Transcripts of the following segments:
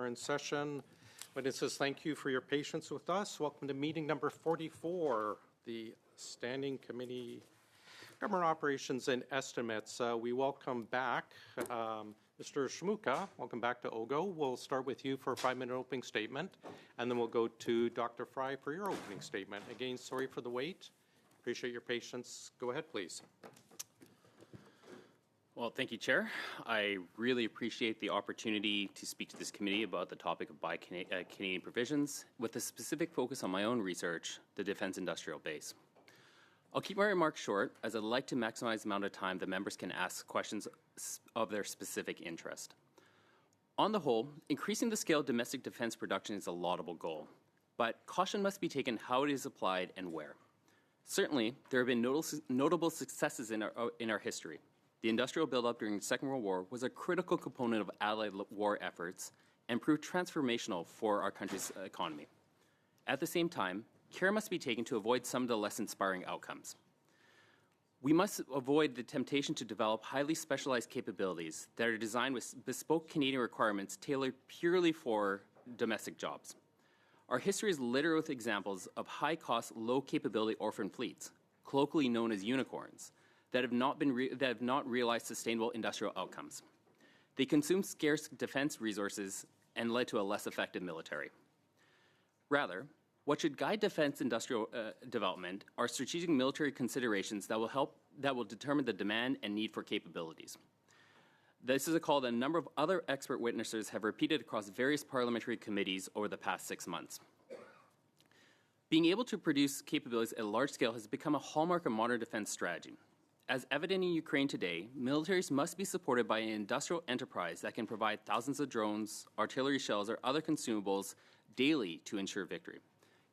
in session. Witnesses, thank you for your patience with us. Welcome to meeting number 44, the Standing Committee Government Operations and Estimates. We welcome back Mr. Shmuka. Welcome back to OGGO. We'll start with you for a 5-minute opening statement, and then we'll go to Dr. Fry for your opening statement. Again, sorry for the wait. Appreciate your patience. Go ahead, please. Well, thank you, Chair. I really appreciate the opportunity to speak to this committee about the topic of Buy Canadian provisions, with a specific focus on my own research, the Defence Industrial Base. I'll keep my remarks short, as I'd like to maximize the amount of time that members can ask questions of their specific interest. On the whole, increasing the scale of domestic defence production is a laudable goal, but caution must be taken how it is applied and where. Certainly, there have been notable successes in our history. The industrial buildup during the Second World War was a critical component of Allied war efforts and proved transformational for our country's economy. At the same time, care must be taken to avoid some of the less inspiring outcomes. We must avoid the temptation to develop highly specialized capabilities that are designed with bespoke Canadian requirements tailored purely for domestic jobs. Our history is littered with examples of high-cost, low-capability orphan fleets, colloquially known as unicorns, that have not realized sustainable industrial outcomes. They consumed scarce defense resources and led to a less effective military. Rather, what should guide defense industrial development are strategic military considerations that will determine the demand and need for capabilities. This is a call that a number of other expert witnesses have repeated across various parliamentary committees over the past 6 months. Being able to produce capabilities at a large scale has become a hallmark of modern defense strategy. As evident in Ukraine today, militaries must be supported by an industrial enterprise that can provide thousands of drones, artillery shells, or other consumables daily to ensure victory.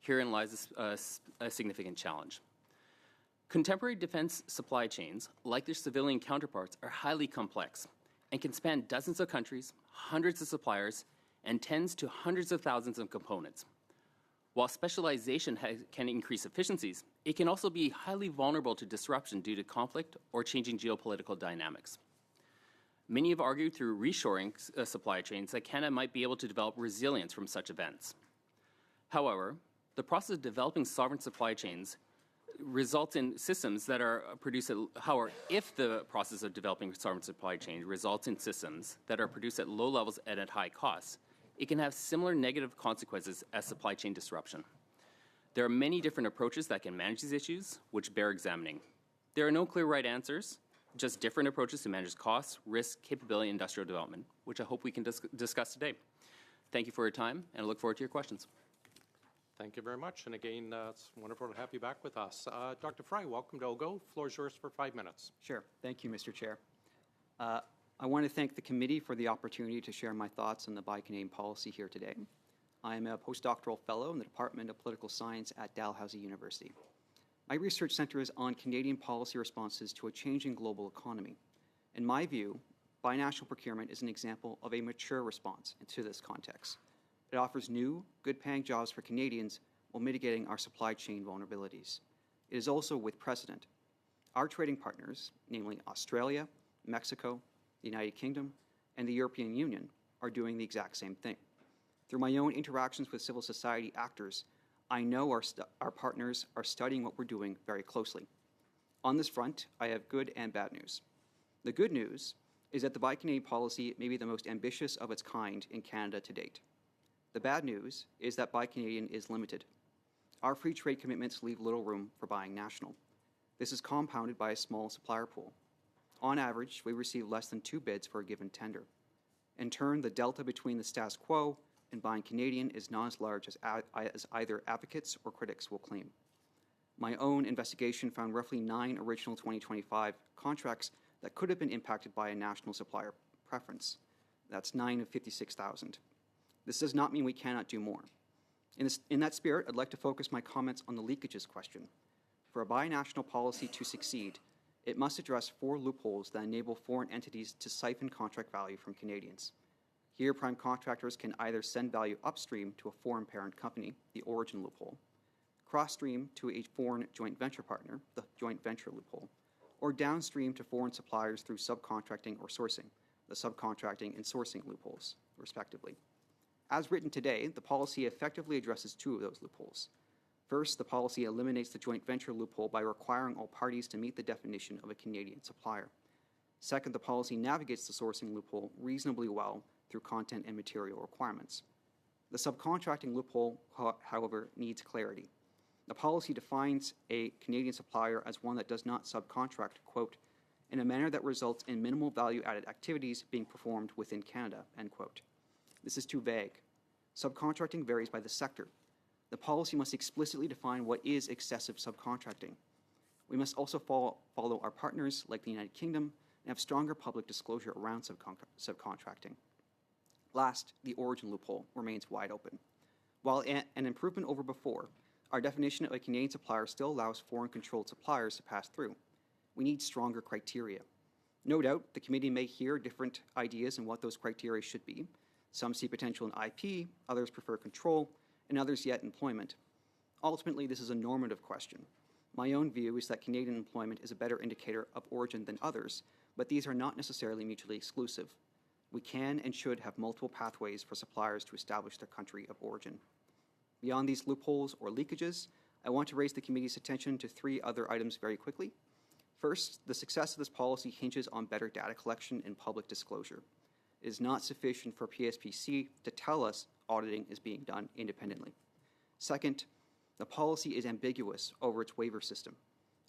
Herein lies a significant challenge. Contemporary defense supply chains, like their civilian counterparts, are highly complex and can span dozens of countries, hundreds of suppliers, and tens to hundreds of thousands of components. While specialization can increase efficiencies, it can also be highly vulnerable to disruption due to conflict or changing geopolitical dynamics. Many have argued through reshoring supply chains that Canada might be able to develop resilience from such events. However, the process of developing sovereign supply chains results in systems that are produced at, if the process of developing sovereign supply chain results in systems that are produced at low levels and at high costs, it can have similar negative consequences as supply chain disruption. There are many different approaches that can manage these issues, which bear examining. There are no clear right answers, just different approaches to manage costs, risk, capability, and industrial development, which I hope we can discuss today. Thank you for your time, and I look forward to your questions. Thank you very much. And again, it's wonderful to have you back with us. Dr. Fry, welcome to OGGO. The floor is yours for 5 minutes. Sure. Thank you, Mr. Chair. I want to thank the committee for the opportunity to share my thoughts on the Buy Canadian policy here today. I am a postdoctoral fellow in the Department of Political Science at Dalhousie University. My research centers on Canadian policy responses to a changing global economy. In my view, binational procurement is an example of a mature response to this context. It offers new, good-paying jobs for Canadians while mitigating our supply chain vulnerabilities. It is also with precedent. Our trading partners, namely Australia, Mexico, the United Kingdom, and the European Union, are doing the exact same thing. Through my own interactions with civil society actors, I know our partners are studying what we're doing very closely. On this front, I have good and bad news. The good news is that the Buy Canadian policy may be the most ambitious of its kind in Canada to date. The bad news is that Buy Canadian is limited. Our free trade commitments leave little room for buying national. This is compounded by a small supplier pool. On average, we receive less than 2 bids for a given tender. In turn, the delta between the status quo and buying Canadian is not as large as either advocates or critics will claim. My own investigation found roughly 9 original 2025 contracts that could have been impacted by a national supplier preference. That's 9 of 56,000. This does not mean we cannot do more. In that spirit, I'd like to focus my comments on the leakages question. For a binational policy to succeed, it must address 4 loopholes that enable foreign entities to siphon contract value from Canadians. Here, prime contractors can either send value upstream to a foreign parent company, the origin loophole, cross-stream to a foreign joint venture partner, the joint venture loophole, or downstream to foreign suppliers through subcontracting or sourcing, the subcontracting and sourcing loopholes, respectively. As written today, the policy effectively addresses two of those loopholes. First, the policy eliminates the joint venture loophole by requiring all parties to meet the definition of a Canadian supplier. Second, the policy navigates the sourcing loophole reasonably well through content and material requirements. The subcontracting loophole, however, needs clarity. The policy defines a Canadian supplier as one that does not subcontract, quote, in a manner that results in minimal value-added activities being performed within Canada, end quote. This is too vague. Subcontracting varies by the sector. The policy must explicitly define what is excessive subcontracting. We must also follow our partners, like the United Kingdom, and have stronger public disclosure around subcontracting. Last, the origin loophole remains wide open. While an improvement over before, our definition of a Canadian supplier still allows foreign-controlled suppliers to pass through. We need stronger criteria. No doubt, the committee may hear different ideas on what those criteria should be. Some see potential in IP, others prefer control, and others yet employment. Ultimately, this is a normative question. My own view is that Canadian employment is a better indicator of origin than others, but these are not necessarily mutually exclusive. We can and should have multiple pathways for suppliers to establish their country of origin. Beyond these loopholes or leakages, I want to raise the committee's attention to three other items very quickly. First, the success of this policy hinges on better data collection and public disclosure. It is not sufficient for PSPC to tell us auditing is being done independently. Second, the policy is ambiguous over its waiver system.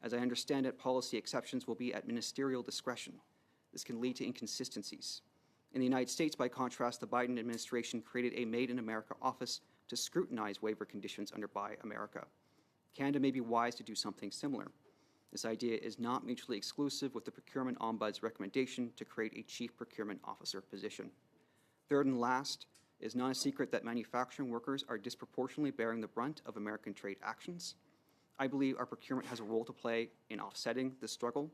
As I understand it, policy exceptions will be at ministerial discretion. This can lead to inconsistencies. In the United States, by contrast, the Biden administration created a Made in America office to scrutinize waiver conditions under Buy America. Canada may be wise to do something similar. This idea is not mutually exclusive with the Procurement Ombud's recommendation to create a Chief Procurement Officer position. Third and last, it is not a secret that manufacturing workers are disproportionately bearing the brunt of American trade actions. I believe our procurement has a role to play in offsetting this struggle.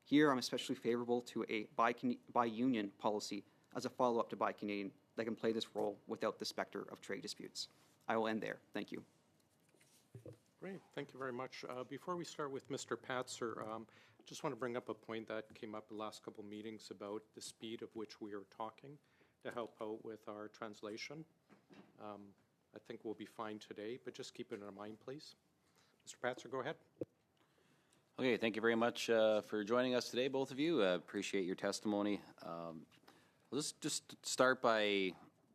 Here, I'm especially favorable to a Buy Union policy as a follow-up to Buy Canadian that can play this role without the specter of trade disputes. I will end there. Thank you. Great, thank you very much. Before we start with Mr. Patzer, I just want to bring up a point that came up the last couple meetings about the speed of which we are talking to help out with our translation. I think we'll be fine today, but just keep it in mind, please. Mr. Patzer, go ahead. Okay, thank you very much for joining us today, both of you. Appreciate your testimony. Let's just start by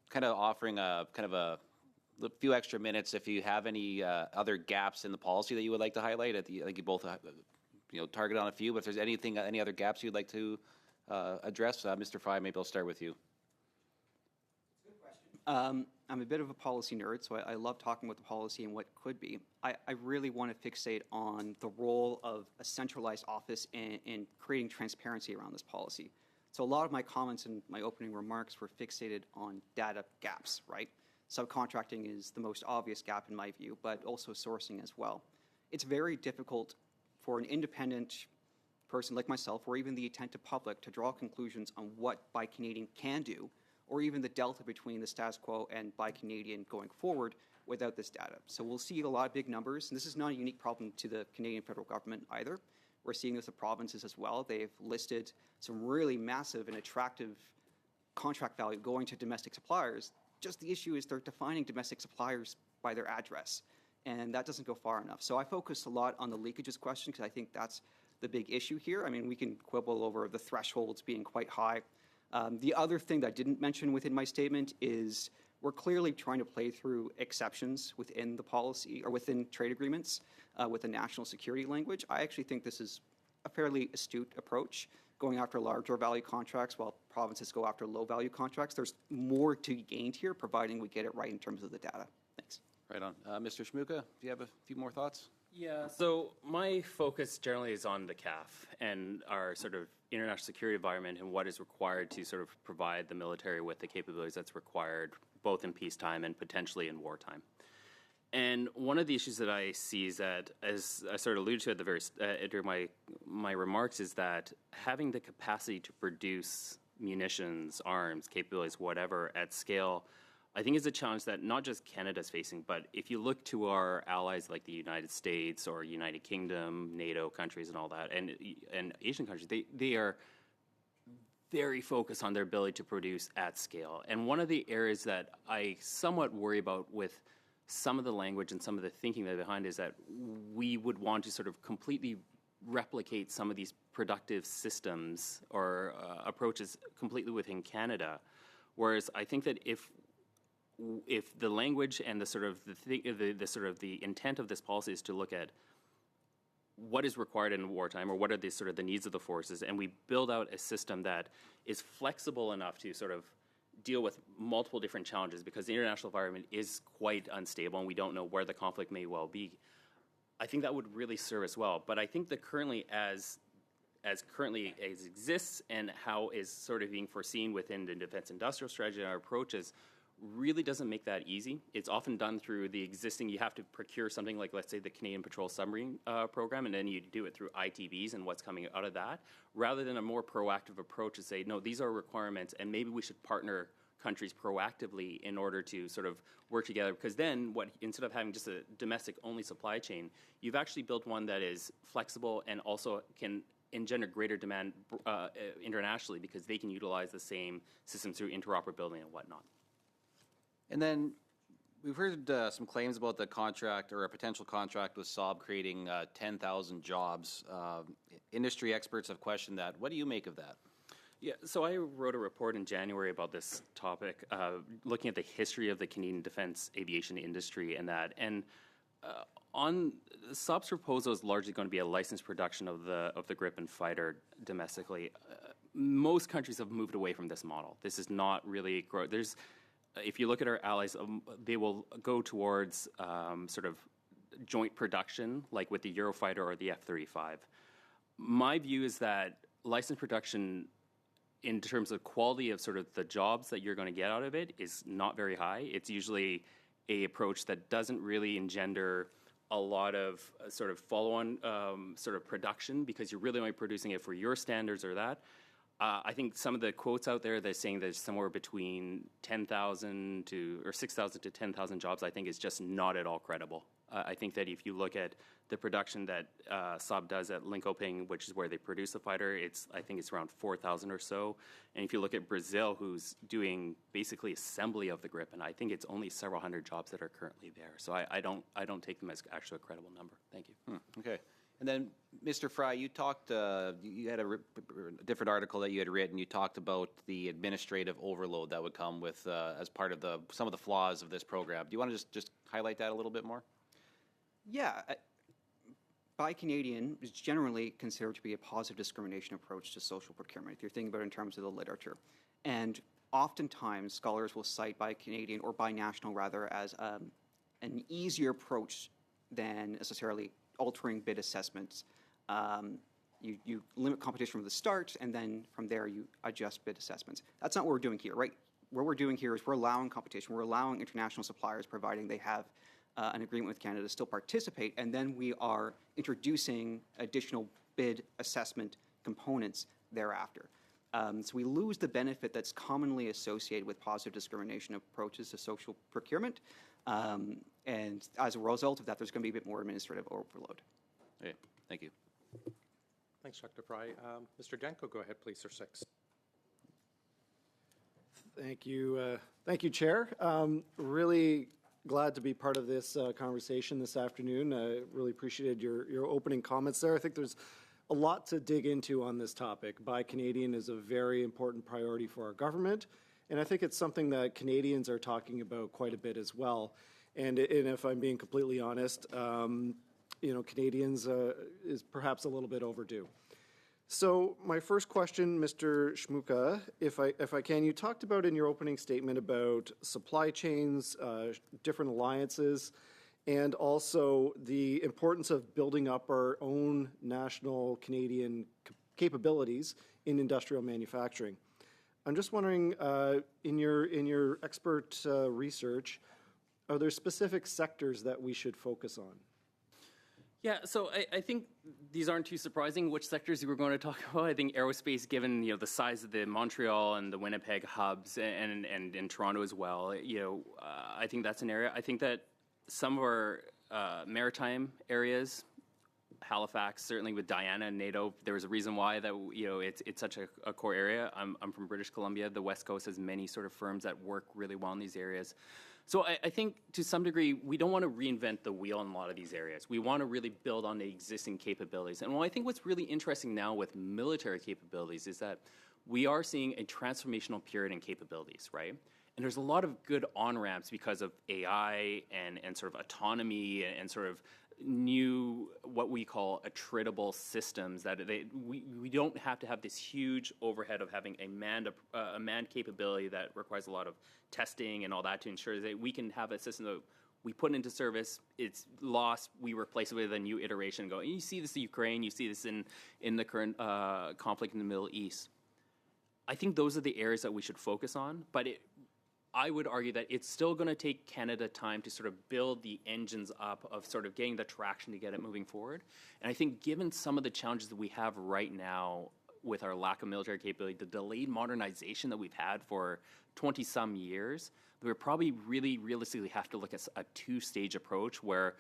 kind of offering a few extra minutes if you have any other gaps in the policy that you would like to highlight. I think you both target on a few, but if there's any other gaps you'd like to address, Mr. Fry, maybe I'll start with you. I'm a bit of a policy nerd, so I love talking about the policy and what could be. I really want to fixate on the role of a centralized office in creating transparency around this policy. So a lot of my comments and my opening remarks were fixated on data gaps, right? Subcontracting is the most obvious gap in my view, but also sourcing as well. It's very difficult for an independent person like myself, or even the attentive public, to draw conclusions on what Buy Canadian can do, or even the delta between the status quo and Buy Canadian going forward without this data. So we'll see a lot of big numbers, and this is not a unique problem to the Canadian federal government either. We're seeing this with the provinces as well. They've listed some really massive and attractive contract value going to domestic suppliers. Just the issue is they're defining domestic suppliers by their address, and that doesn't go far enough. So I focused a lot on the leakages question because I think that's the big issue here. I mean, we can quibble over the thresholds being quite high. The other thing that I didn't mention within my statement is we're clearly trying to play through exceptions within the policy or within trade agreements with the national security language. I actually think this is a fairly astute approach, going after larger value contracts while provinces go after low value contracts. There's more to be gained here, providing we get it right in terms of the data. Thanks. Right on. Mr. Shmuka, do you have a few more thoughts? Yeah, so my focus generally is on the CAF and our sort of international security environment and what is required to sort of provide the military with the capabilities that's required both in peacetime and potentially in wartime. And one of the issues that I see is that, as I sort of alluded to at the very during my remarks, is that having the capacity to produce munitions, arms, capabilities, whatever, at scale, I think is a challenge that not just Canada is facing, but if you look to our allies like the United States or United Kingdom, NATO countries and all that, and Asian countries, very focused on their ability to produce at scale. And one of the areas that I somewhat worry about with some of the language and some of the thinking that behind is that we would want to sort of completely replicate some of these productive systems or approaches completely within Canada. Whereas I think that if the language and the sort of the intent of this policy is to look at what is required in wartime, or what are the sort of the needs of the forces, and we build out a system that is flexible enough to sort of deal with multiple different challenges, because the international environment is quite unstable and we don't know where the conflict may well be. I think that would really serve us well. But I think that currently as exists and how is sort of being foreseen within the defense industrial strategy and our approaches really doesn't make that easy. It's often done through the existing, you have to procure something like, let's say, the Canadian Patrol Submarine Program, and then you do it through ITBs and what's coming out of that, rather than a more proactive approach to say, no, these are requirements, and maybe we should partner countries proactively in order to sort of work together. Because then, instead of having just a domestic-only supply chain, you've actually built one that is flexible and also can engender greater demand internationally, because they can utilize the same systems through interoperability and whatnot. And then we've heard some claims about the contract or a potential contract with Saab creating 10,000 jobs. Industry experts have questioned that. What do you make of that? Yeah, so I wrote a report in January about this topic, looking at the history of the Canadian defense aviation industry and that. And on Saab's proposal is largely going to be a licensed production of the Gripen fighter domestically. Most countries have moved away from this model. This is not really if you look at our allies, they will go towards sort of joint production, like with the Eurofighter or the F-35. My view is that licensed production, in terms of quality of sort of the jobs that you're going to get out of it, is not very high. It's usually a approach that doesn't really engender a lot of sort of follow-on sort of production, because you're really only producing it for your standards or that. I think some of the quotes out there, they're saying there's somewhere between 10,000 or 6,000 to 10,000 jobs, I think is just not at all credible. I think that if you look at the production that Saab does at Linkoping, which is where they produce the fighter, I think it's around 4,000 or so. And if you look at Brazil, who's doing basically assembly of the Gripen, I think it's only several hundred jobs that are currently there. So I don't take them as actually a credible number. Thank you. Okay. And then, Mr. Fry, you talked, you had a different article that you had written. You talked about the administrative overload that would come with, as part of some of the flaws of this program. Do you want to just highlight that a little bit more? Yeah. Buy Canadian is generally considered to be a positive discrimination approach to social procurement, if you're thinking about it in terms of the literature. And oftentimes, scholars will cite Buy Canadian, or Buy National rather, as an easier approach than necessarily altering bid assessments. You limit competition from the start, and then from there you adjust bid assessments. That's not what we're doing here, right? What we're doing here is we're allowing competition. We're allowing international suppliers, providing they have an agreement with Canada, to still participate, and then we are introducing additional bid assessment components thereafter. So we lose the benefit that's commonly associated with positive discrimination approaches to social procurement. And as a result of that, there's going to be a bit more administrative overload. Okay, thank you. Thanks, Dr. Fry. Mr. Danko, go ahead, please, for 6. Thank you, Chair. Really glad to be part of this conversation this afternoon. I really appreciated your opening comments there. I think there's a lot to dig into on this topic. Buy Canadian is a very important priority for our government, and I think it's something that Canadians are talking about quite a bit as well. And if I'm being completely honest, Canadians is perhaps a little bit overdue. So my first question, Mr. Shmuka, if I can, you talked about in your opening statement about supply chains, different alliances, and also the importance of building up our own national Canadian capabilities in industrial manufacturing. I'm just wondering, in your expert research, are there specific sectors that we should focus on? Yeah, so I think these aren't too surprising which sectors you were going to talk about. I think aerospace, given the size of the Montreal and the Winnipeg hubs, and in Toronto as well, I think that's an area. I think that some of our maritime areas Halifax, certainly with Diana and NATO, there was a reason why that, you know, it's such a core area. I'm from British Columbia. The West Coast has many sort of firms that work really well in these areas. So I think to some degree, we don't want to reinvent the wheel in a lot of these areas. We want to really build on the existing capabilities. And I think what's really interesting now with military capabilities is that we are seeing a transformational period in capabilities, right? And there's a lot of good on-ramps because of AI and sort of autonomy and sort of new, what we call attritable systems that we don't have to have this huge overhead of having a manned capability that requires a lot of testing and all that to ensure that we can have a system that we put into service, it's lost, we replace it with a new iteration and go. And you see this in Ukraine, you see this in the current conflict in the Middle East. I think those are the areas that we should focus on, but I would argue that it's still going to take Canada time to sort of build the engines up of sort of getting the traction to get it moving forward. And I think given some of the challenges that we have right now with our lack of military capability, the delayed modernization that we've had for 20-some years, we probably really realistically have to look at a two-stage approach where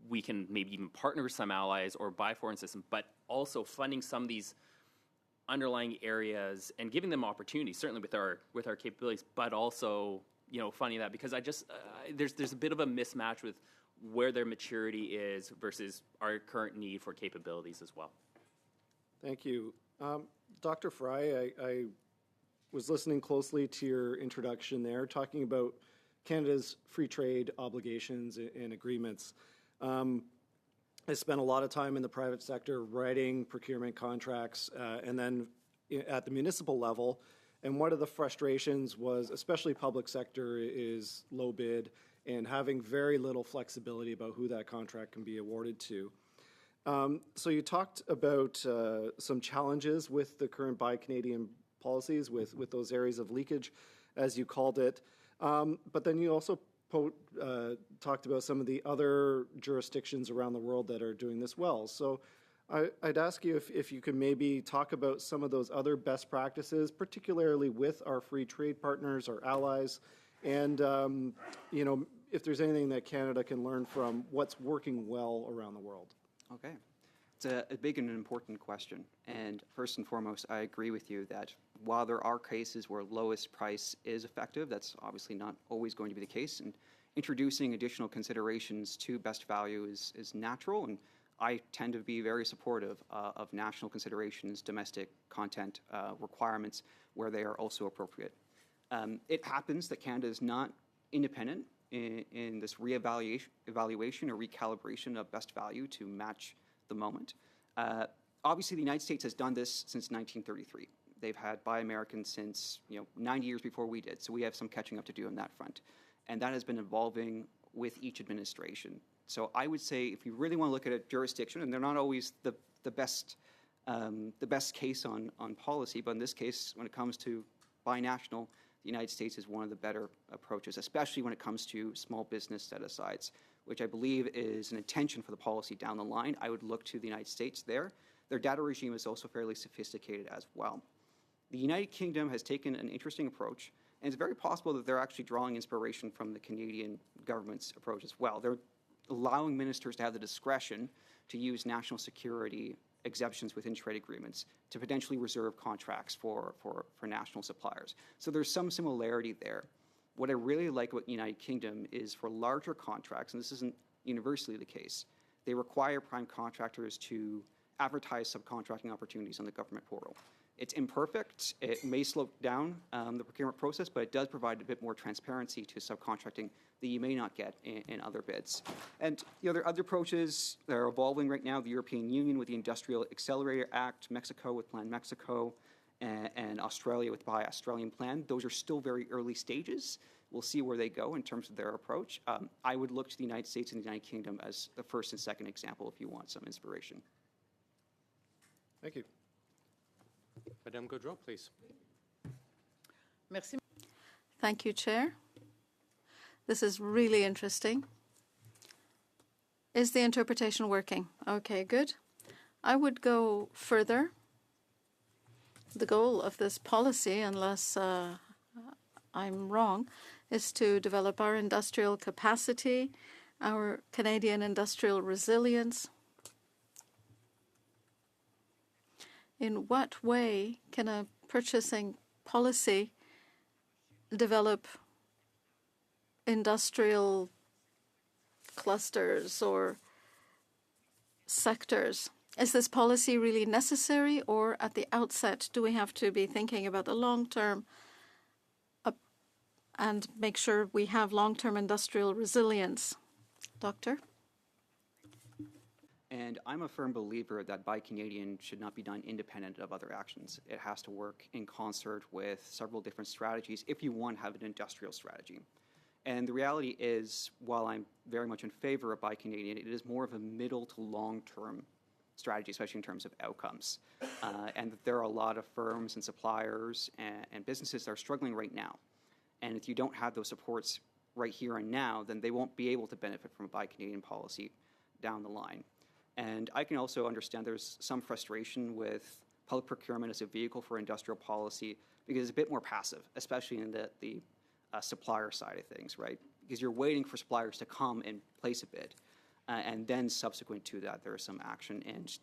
we can maybe even partner with some allies or buy foreign systems, but also funding some of these underlying areas and giving them opportunities, certainly with our capabilities, but also, you know, funding that, because I just there's a bit of a mismatch with where their maturity is versus our current need for capabilities as well. Thank you. Dr. Fry, I was listening closely to your introduction there, talking about Canada's free trade obligations and agreements. I spent a lot of time in the private sector writing procurement contracts and then at the municipal level. And one of the frustrations was, especially public sector, is low bid and having very little flexibility about who that contract can be awarded to. So you talked about some challenges with the current Buy Canadian policies, with those areas of leakage, as you called it. But then you also talked about some of the other jurisdictions around the world that are doing this well. So I'd ask you if you could maybe talk about some of those other best practices, particularly with our free trade partners, our allies, and you know, if there's anything that Canada can learn from what's working well around the world. Okay. It's a big and important question. And first and foremost, I agree with you that while there are cases where lowest price is effective, that's obviously not always going to be the case. And introducing additional considerations to best value is natural. And I tend to be very supportive of national considerations, domestic content requirements where they are also appropriate. It happens that Canada is not independent in this evaluation or recalibration of best value to match the moment. Obviously, the United States has done this since 1933. They've had Buy American since 90 years before we did, so we have some catching up to do on that front. And that has been evolving with each administration. So I would say if you really want to look at a jurisdiction, and they're not always the best case on policy, but in this case, when it comes to binational, the United States is one of the better approaches, especially when it comes to small business set-asides, which I believe is an intention for the policy down the line. I would look to the United States there. Their data regime is also fairly sophisticated as well. The United Kingdom has taken an interesting approach, and it's very possible that they're actually drawing inspiration from the Canadian government's approach as well. They're allowing ministers to have the discretion to use national security exemptions within trade agreements to potentially reserve contracts for national suppliers. So there's some similarity there. What I really like about the United Kingdom is for larger contracts, and this isn't universally the case, they require prime contractors to advertise subcontracting opportunities on the government portal. It's imperfect. It may slow down the procurement process, but it does provide a bit more transparency to subcontracting that you may not get in other bids. And there are other approaches that are evolving right now. The European Union with the Industrial Accelerator Act, Mexico with Plan Mexico, and Australia with Buy Australian Plan. Those are still very early stages. We'll see where they go in terms of their approach. I would look to the United States and the United Kingdom as the first and second example if you want some inspiration. Thank you. Madame Gaudreau, please. Merci. Thank you, Chair. This is really interesting. Is the interpretation working? Okay, good. I would go further. The goal of this policy, unless I'm wrong, is to develop our industrial capacity, our Canadian industrial resilience, in what way can a purchasing policy develop industrial clusters or sectors? Is this policy really necessary, or at the outset do we have to be thinking about the long term and make sure we have long-term industrial resilience? Doctor? And I'm a firm believer that Buy Canadian should not be done independent of other actions. It has to work in concert with several different strategies if you want to have an industrial strategy. And the reality is, while I'm very much in favor of Buy Canadian, it is more of a middle to long-term strategy, especially in terms of outcomes. And there are a lot of firms and suppliers and businesses that are struggling right now. And if you don't have those supports right here and now, then they won't be able to benefit from a Buy Canadian policy down the line. And I can also understand there's some frustration with public procurement as a vehicle for industrial policy because it's a bit more passive, especially in the supplier side of things, right? Because you're waiting for suppliers to come and place a bid. And then subsequent to that, there is some action. And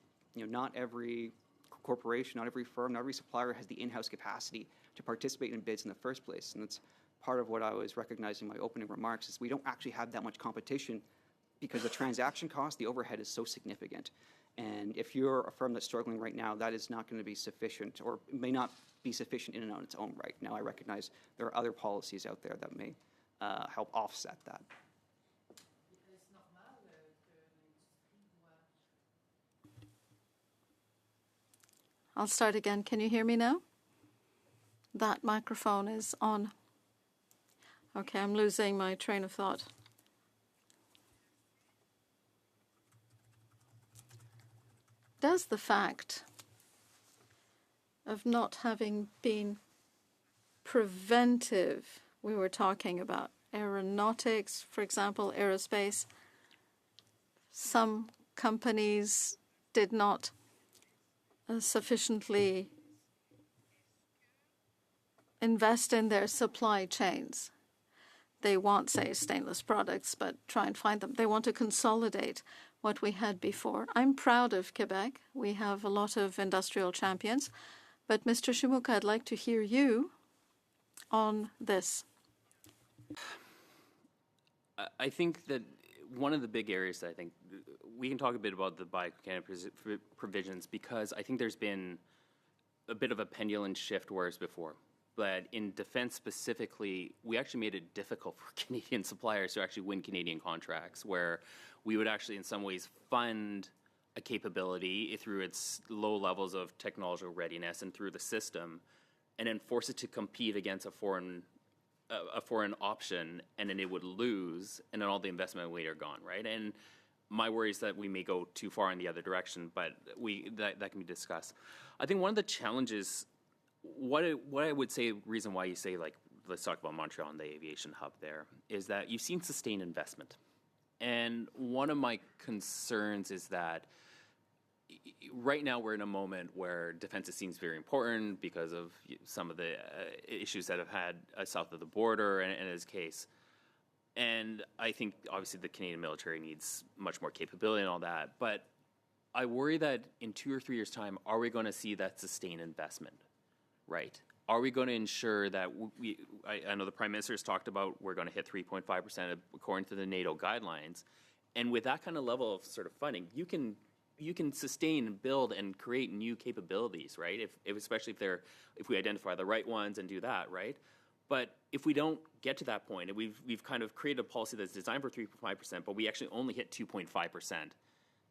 not every corporation, not every firm, not every supplier has the in-house capacity to participate in bids in the first place. And that's part of what I was recognizing in my opening remarks is we don't actually have that much competition because the transaction cost, the overhead is so significant. And if you're a firm that's struggling right now, that is not going to be sufficient, or may not be sufficient in and on its own right. Now, I recognize there are other policies out there that may help offset that. I'll start again. Can you hear me now? That microphone is on. Okay, I'm losing my train of thought. Does the fact of not having been preventive, we were talking about aeronautics, for example, aerospace, some companies did not sufficiently invest in their supply chains. They want, say, stainless products, but try and find them. They want to consolidate what we had before. I'm proud of Quebec. We have a lot of industrial champions. But Mr. Shimuka, I'd like to hear you on this. I think that one of the big areas that I think we can talk a bit about the Buy Canadian provisions, because I think there's been a bit of a pendulum shift whereas before. But in defense specifically, we actually made it difficult for Canadian suppliers to actually win Canadian contracts, where we would actually in some ways fund a capability through its low levels of technological readiness and through the system, and then force it to compete against a foreign option, and then it would lose, and then all the investment would later gone, right? And my worry is that we may go too far in the other direction, but that can be discussed. I think one of the challenges, what I would say, reason why you say, like, let's talk about Montreal and the aviation hub there, is that you've seen sustained investment. And one of my concerns is that right now we're in a moment where defense seems very important because of some of the issues that have had south of the border and in his case. And I think obviously the Canadian military needs much more capability and all that. But I worry that in 2 or 3 years' time, are we going to see that sustained investment, right? Are we going to ensure that I know the Prime Minister has talked about we're going to hit 3.5% according to the NATO guidelines. And with that kind of level of sort of funding, you can sustain and build and create new capabilities, right? Especially if we identify the right ones and do that, right? But if we don't get to that point, and we've kind of created a policy that's designed for 3.5%, but we actually only hit 2.5%,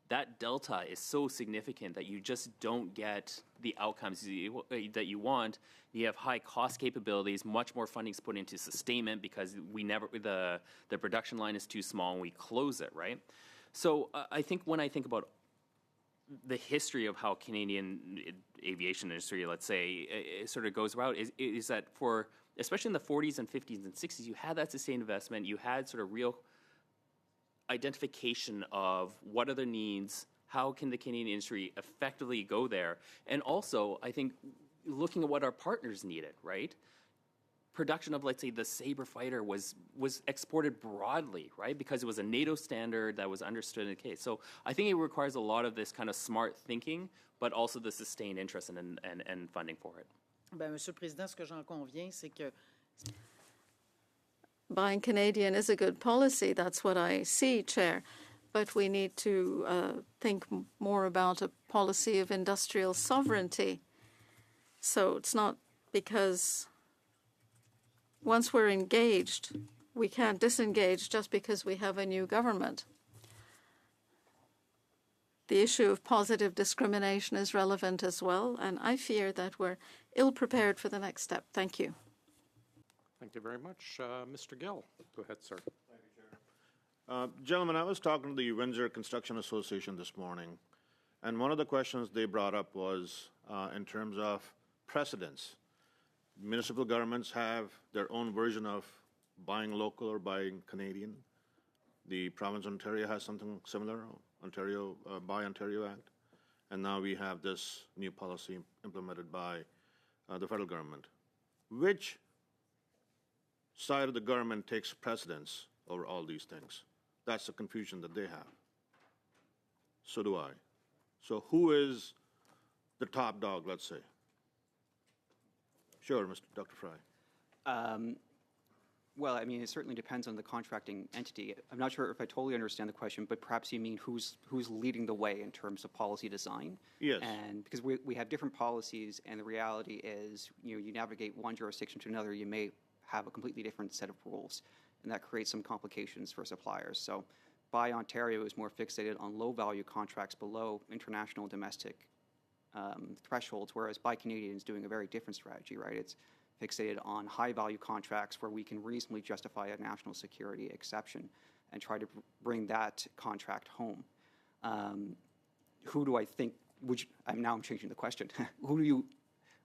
that delta is so significant that you just don't get the outcomes that you want. You have high cost capabilities, much more funding is put into sustainment because the production line is too small and we close it, right? So I think when I think about the history of how Canadian aviation industry, let's say, it sort of goes about, is that for, especially in the 40s and 50s and 60s, you had that sustained investment, you had sort of real identification of what are the needs, how can the Canadian industry effectively go there, and also I think looking at what our partners needed, right? production of, let's say, the Sabre fighter was exported broadly, right? Because it was a NATO standard that was understood in the case. So I think it requires a lot of this kind of smart thinking, but also the sustained interest and funding for it. Ben, Monsieur le Président, ce que j'en conviens, c'est que Buying Canadian is a good policy. That's what I see, Chair. But we need to think more about a policy of industrial sovereignty. So it's not because once we're engaged, we can't disengage just because we have a new government. The issue of positive discrimination is relevant as well, and I fear that we're ill-prepared for the next step. Thank you. Thank you very much. Mr. Gill, go ahead, sir. Gentlemen, I was talking to the Windsor Construction Association this morning, and one of the questions they brought up was in terms of precedents. Municipal governments have their own version of buying local or buying Canadian. The province of Ontario has something similar, Ontario Buy Ontario Act, and now we have this new policy implemented by the federal government. Which side of the government takes precedence over all these things? That's the confusion that they have. So do I. So who is the top dog, let's say? Sure, Dr. Fry. Well, I mean, it certainly depends on the contracting entity. I'm not sure if I totally understand the question, but perhaps you mean who's leading the way in terms of policy design? Yes. And because we have different policies, and the reality is, you navigate one jurisdiction to another, you may have a completely different set of rules, and that creates some complications for suppliers. So Buy Ontario is more fixated on low-value contracts below international domestic thresholds, whereas Buy Canadian is doing a very different strategy, right? It's fixated on high-value contracts where we can reasonably justify a national security exception and try to bring that contract home. Who do I think, now I'm changing the question.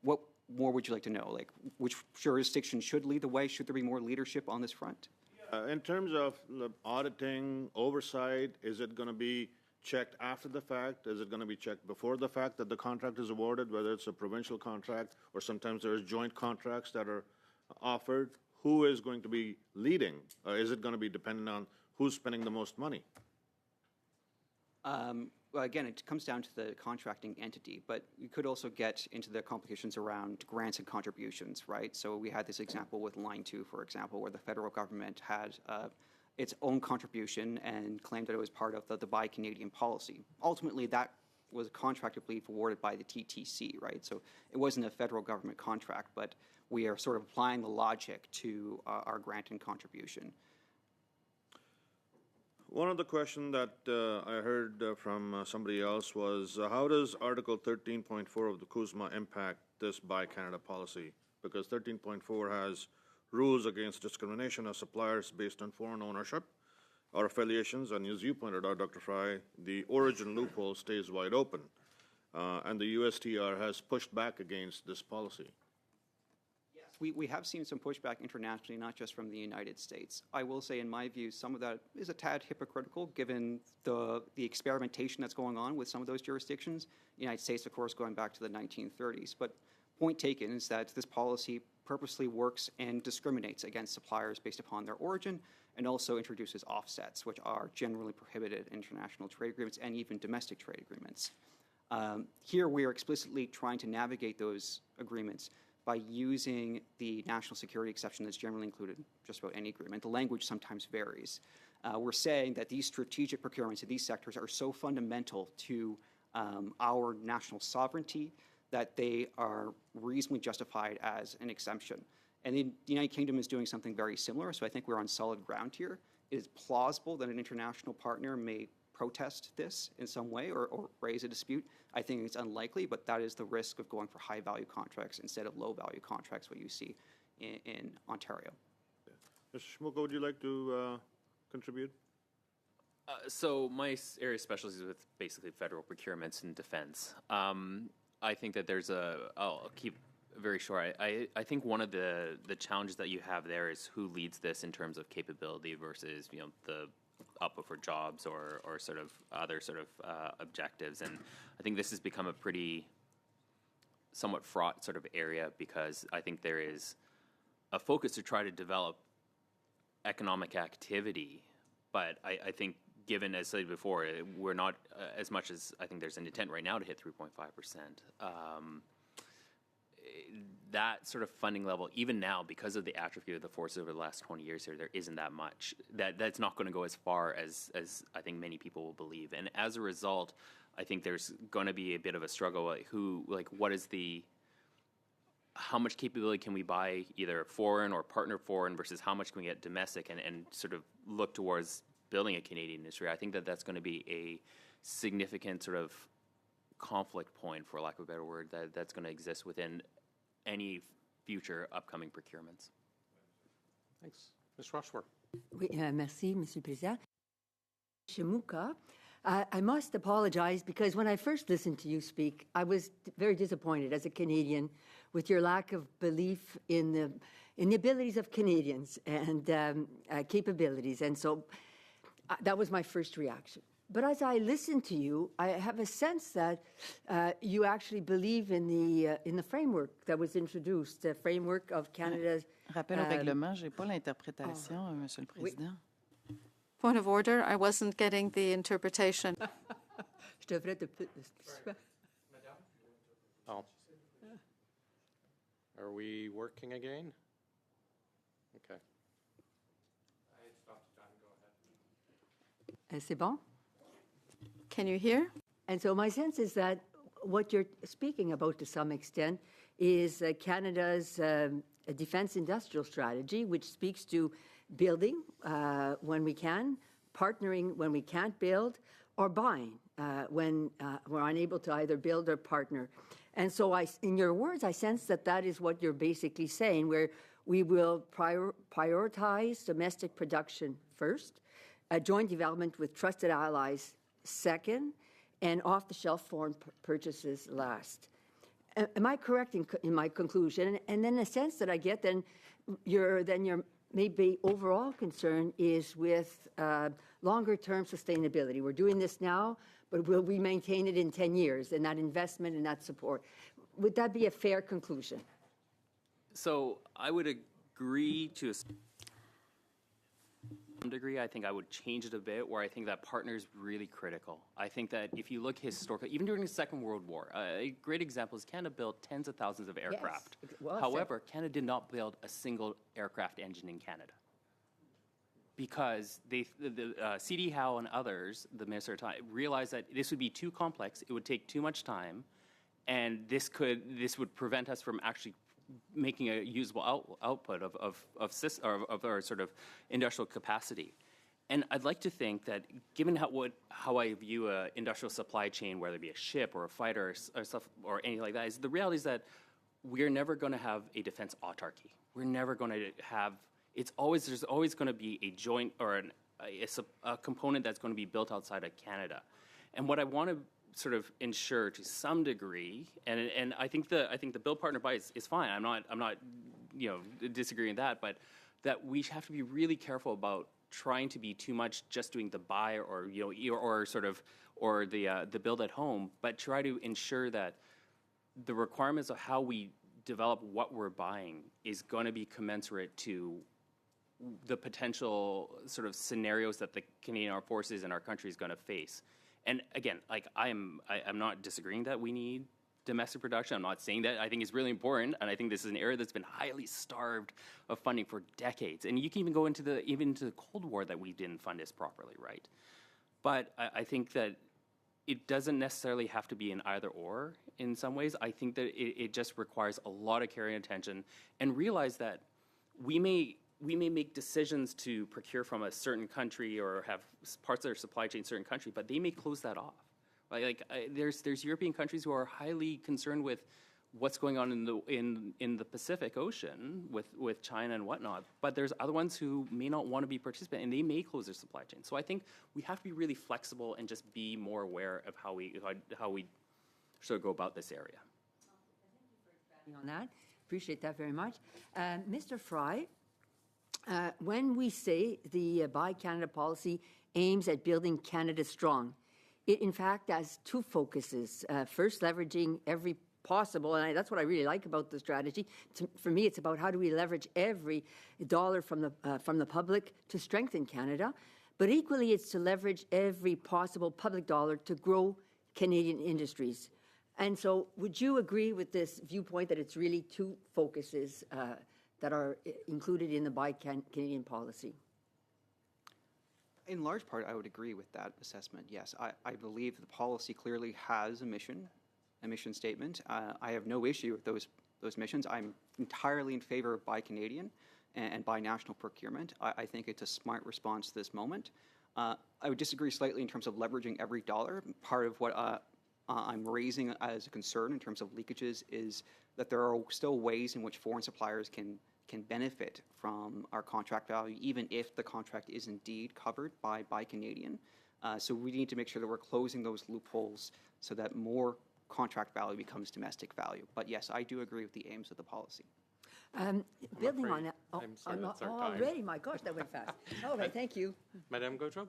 What more would you like to know? Like, which jurisdiction should lead the way? Should there be more leadership on this front? In terms of the auditing, oversight, is it going to be checked after the fact? Is it going to be checked before the fact that the contract is awarded, whether it's a provincial contract or sometimes there's joint contracts that are offered? Who is going to be leading? Is it going to be dependent on who's spending the most money? Well, again, it comes down to the contracting entity, but you could also get into the complications around grants and contributions, right? So we had this example with Line 2, for example, where the federal government had its own contribution and claimed that it was part of the Buy Canadian policy. Ultimately, that was contractually awarded by the TTC, right? So it wasn't a federal government contract, but we are sort of applying the logic to our grant and contribution. One of the questions that I heard from somebody else was, how does Article 13.4 of the CUSMA impact this Buy Canada policy? Because 13.4 has rules against discrimination of suppliers based on foreign ownership or affiliations, and as you pointed out, Dr. Fry, the origin loophole stays wide open, and the USTR has pushed back against this policy. We have seen some pushback internationally, not just from the United States. I will say, in my view, some of that is a tad hypocritical, given the experimentation that's going on with some of those jurisdictions. The United States, of course, going back to the 1930s. But point taken is that this policy purposely works and discriminates against suppliers based upon their origin, and also introduces offsets, which are generally prohibited in international trade agreements and even domestic trade agreements. Here, we are explicitly trying to navigate those agreements by using the national security exception that's generally included in just about any agreement. The language sometimes varies. We're saying that these strategic procurements in these sectors are so fundamental to our national sovereignty that they are reasonably justified as an exemption. And the United Kingdom is doing something very similar, so I think we're on solid ground here. It is plausible that an international partner may protest this in some way or raise a dispute. I think it's unlikely, but that is the risk of going for high-value contracts instead of low-value contracts, what you see in Ontario. Mr. Schmucko, would you like to contribute? So my area of specialty is with basically federal procurements and defense. I think that I'll keep very short. I think one of the challenges that you have there is who leads this in terms of capability versus, the output for jobs or sort of other sort of objectives. And I think this has become a pretty somewhat fraught sort of area because I think there is a focus to try to develop economic activity. But I think, given, as I said before, we're not as much as I think there's an intent right now to hit 3.5%. That sort of funding level, even now, because of the atrophy of the forces over the last 20 years here, there isn't that much. That's not going to go as far as I think many people will believe. And as a result, I think there's going to be a bit of a struggle. How much capability can we buy either foreign or partner foreign versus how much can we get domestic, and sort of look towards building a Canadian industry. I think that's going to be a significant sort of conflict point, for lack of a better word, that's going to exist within any future upcoming procurements. Thanks. Ms. Rochefort. Oui, merci, Monsieur le Président. Shamuka, I must apologize because when I first listened to you speak, I was very disappointed as a Canadian with your lack of belief in the abilities of Canadians and capabilities. And so that was my first reaction. But as I listen to you, I have a sense that you actually believe in the framework that was introduced, the framework of Canada's. Rappel au règlement, je n'ai pas l'interprétation, Monsieur le Président. Point of order, I wasn't getting the interpretation. Je devrais te... Oh. Are we working again? Okay. C'est bon? Can you hear? And so my sense is that what you're speaking about to some extent is Canada's defense industrial strategy, which speaks to building when we can, partnering when we can't build, or buying when we're unable to either build or partner. And so in your words, I sense that is what you're basically saying, where we will prioritize domestic production first, joint development with trusted allies second, and off-the-shelf foreign purchases last. Am I correct in my conclusion? And then the sense that I get, then your maybe overall concern is with longer-term sustainability. We're doing this now, but will we maintain it in 10 years, and that investment and that support? Would that be a fair conclusion? So I would agree to some degree. I think I would change it a bit, where I think that partner is really critical. I think that if you look historically, even during the Second World War, a great example is Canada built tens of thousands of aircraft. Yes. Well, however, Canada did not build a single aircraft engine in Canada, because C.D. Howe and others, the Minister of Time, realized that this would be too complex, it would take too much time, and this would prevent us from actually making a usable output of our sort of industrial capacity. And I'd like to think that, given how I view an industrial supply chain, whether it be a ship or a fighter or stuff or anything like that, is the reality is that we're never going to have a defense autarky. We're never going to have. There's always going to be a joint or a component that's going to be built outside of Canada. And what I want to sort of ensure to some degree, and I think the build partner buy is fine. I'm not disagreeing with that, but that we have to be really careful about trying to be too much just doing the buy or the build at home, but try to ensure that the requirements of how we develop what we're buying is going to be commensurate to the potential sort of scenarios that the Canadian Armed Forces and our country is going to face. And again, I'm not disagreeing that we need domestic production. I'm not saying that. I think it's really important, and I think this is an area that's been highly starved of funding for decades. And you can even go into the Cold War that we didn't fund this properly, right? But I think that it doesn't necessarily have to be an either or in some ways. I think that it just requires a lot of care and attention, and realize that we may make decisions to procure from a certain country or have parts of their supply chain in a certain country, but they may close that off. There's European countries who are highly concerned with what's going on in the Pacific Ocean with China and whatnot, but there's other ones who may not want to be participant, and they may close their supply chain. So I think we have to be really flexible and just be more aware of how we sort of go about this area. Thank you for expanding on that. Appreciate that very much. Mr. Fry, when we say the Buy Canada policy aims at building Canada strong, it in fact has two focuses. First, leveraging every possible. And that's what I really like about the strategy. For me, it's about how do we leverage every dollar from the public to strengthen Canada. But equally, it's to leverage every possible public dollar to grow Canadian industries. And so would you agree with this viewpoint that it's really two focuses that are included in the Buy Canadian policy? In large part, I would agree with that assessment, yes. I believe the policy clearly has a mission statement. I have no issue with those missions. I'm entirely in favor of Buy Canadian and Buy National procurement. I think it's a smart response to this moment. I would disagree slightly in terms of leveraging every dollar. Part of what I'm raising as a concern in terms of leakages is that there are still ways in which foreign suppliers can benefit from our contract value, even if the contract is indeed covered by Buy Canadian. So we need to make sure that we're closing those loopholes so that more contract value becomes domestic value. But yes, I do agree with the aims of the policy. Building on that. I'm sorry, that's our time. Already, my gosh, that went fast. All right, thank you. Madame Gaudreau?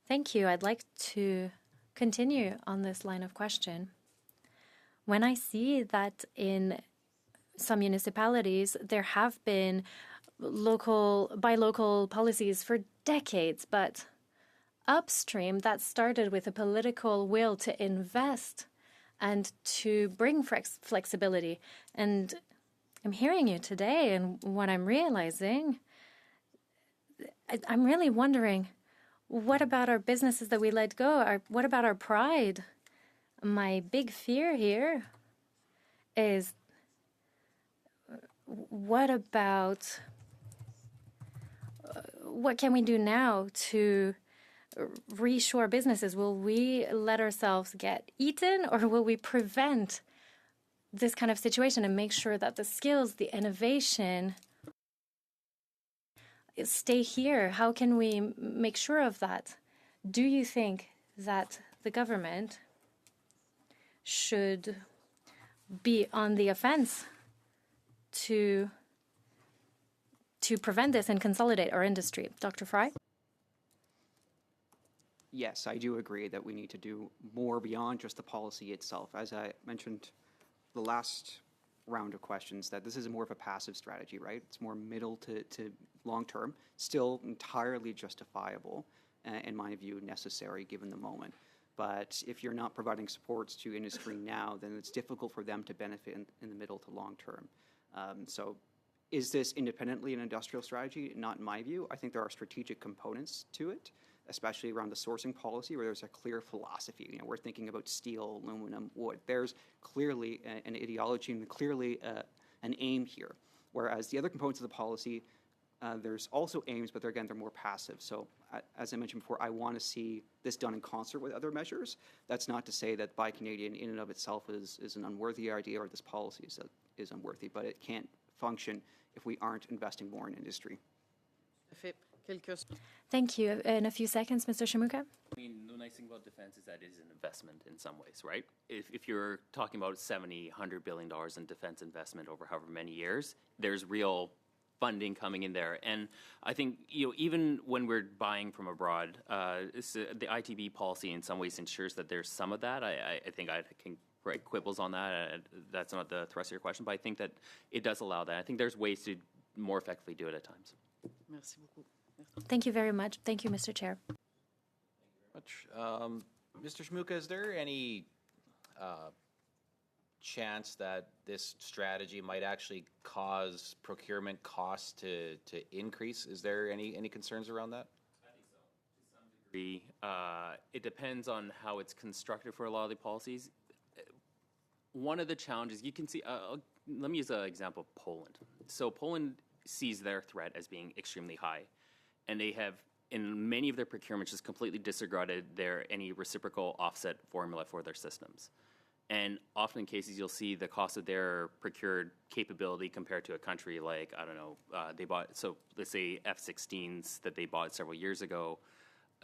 Thank you. I'd like to continue on this line of question. When I see that in some municipalities, there have been buy local policies for decades, but upstream that started with a political will to invest and to bring flexibility. And I'm hearing you today, and what I'm realizing, I'm really wondering, what about our businesses that we let go? What about our pride? My big fear here is, what can we do now to reshore businesses? Will we let ourselves get eaten, or will we prevent this kind of situation and make sure that the skills, the innovation stay here? How can we make sure of that? Do you think that the government should be on the offense to prevent this and consolidate our industry? Dr. Fry? Yes, I do agree that we need to do more beyond just the policy itself. As I mentioned the last round of questions, that this is more of a passive strategy, right? It's more middle to long term, still entirely justifiable, in my view, necessary given the moment. But if you're not providing supports to industry now, then it's difficult for them to benefit in the middle to long term. So is this independently an industrial strategy? Not in my view. I think there are strategic components to it, especially around the sourcing policy, where there's a clear philosophy. You know, we're thinking about steel, aluminum, wood. There's clearly an ideology and clearly an aim here. Whereas the other components of the policy, there's also aims, but they're more passive. So as I mentioned before, I want to see this done in concert with other measures. That's not to say that Buy Canadian in and of itself is an unworthy idea, or this policy is unworthy, but it can't function if we aren't investing more in industry. Thank you. In a few seconds, Mr. Shimuka. I mean, the nice thing about defense is that it is an investment in some ways, right? If you're talking about $70, $100 billion in defense investment over however many years, there's real funding coming in there. And I think, even when we're buying from abroad, the ITB policy in some ways ensures that there's some of that. I think I can write quibbles on that. That's not the thrust of your question, but I think that it does allow that. I think there's ways to more effectively do it at times. Merci beaucoup. Thank you very much. Thank you, Mr. Chair. Mr. Shmuka, is there any chance that this strategy might actually cause procurement costs to increase? Is there any concerns around that? I think so, to some degree. It depends on how it's constructed for a lot of the policies. One of the challenges you can see, let me use an example of Poland. So Poland sees their threat as being extremely high, and they have, in many of their procurements, just completely disregarded any reciprocal offset formula for their systems. And often in cases, you'll see the cost of their procured capability compared to a country like, I don't know, they bought, so let's say F-16s that they bought several years ago,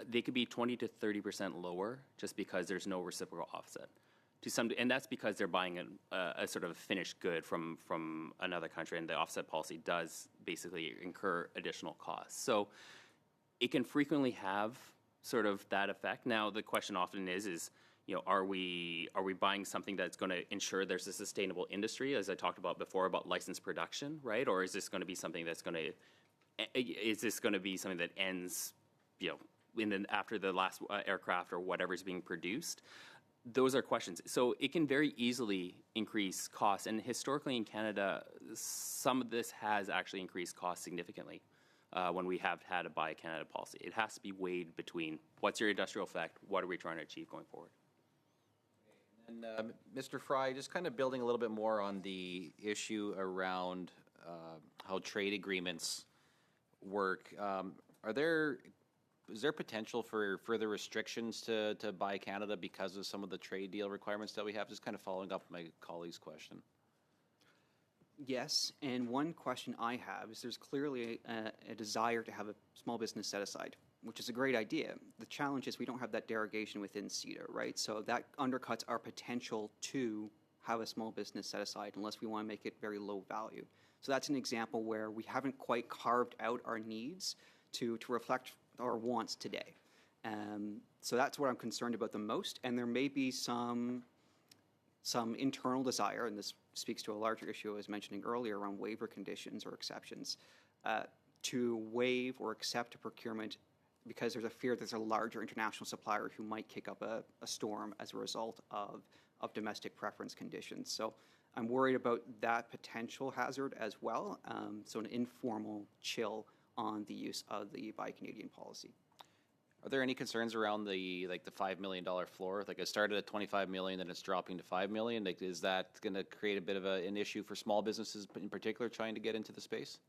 they could be 20 to 30% lower just because there's no reciprocal offset. And that's because they're buying a sort of finished good from another country, and the offset policy does basically incur additional costs. So it can frequently have sort of that effect. Now, the question often is are we buying something that's going to ensure there's a sustainable industry, as I talked about before about licensed production, right? Or is this going to be something that's going to that ends, after the last aircraft or whatever is being produced? Those are questions. So it can very easily increase costs. And historically in Canada, some of this has actually increased costs significantly when we have had a Buy Canada policy. It has to be weighed between what's your industrial effect, what are we trying to achieve going forward. And Mr. Fry, just kind of building a little bit more on the issue around how trade agreements work. Is there potential for further restrictions to Buy Canada because of some of the trade deal requirements that we have? Just kind of following up my colleague's question. Yes, and one question I have is there's clearly a desire to have a small business set aside, which is a great idea. The challenge is we don't have that derogation within CETA, right? So that undercuts our potential to have a small business set aside unless we want to make it very low value. So that's an example where we haven't quite carved out our needs to reflect our wants today. So that's what I'm concerned about the most, and there may be some internal desire, and this speaks to a larger issue I was mentioning earlier around waiver conditions or exceptions, to waive or accept a procurement because there's a fear there's a larger international supplier who might kick up a storm as a result of domestic preference conditions. So I'm worried about that potential hazard as well, so an informal chill on the use of the Buy Canadian policy. Are there any concerns around the $5 million floor? Like it started at $25 million, then it's dropping to $5 million. Like, is that going to create a bit of an issue for small businesses in particular trying to get into the space?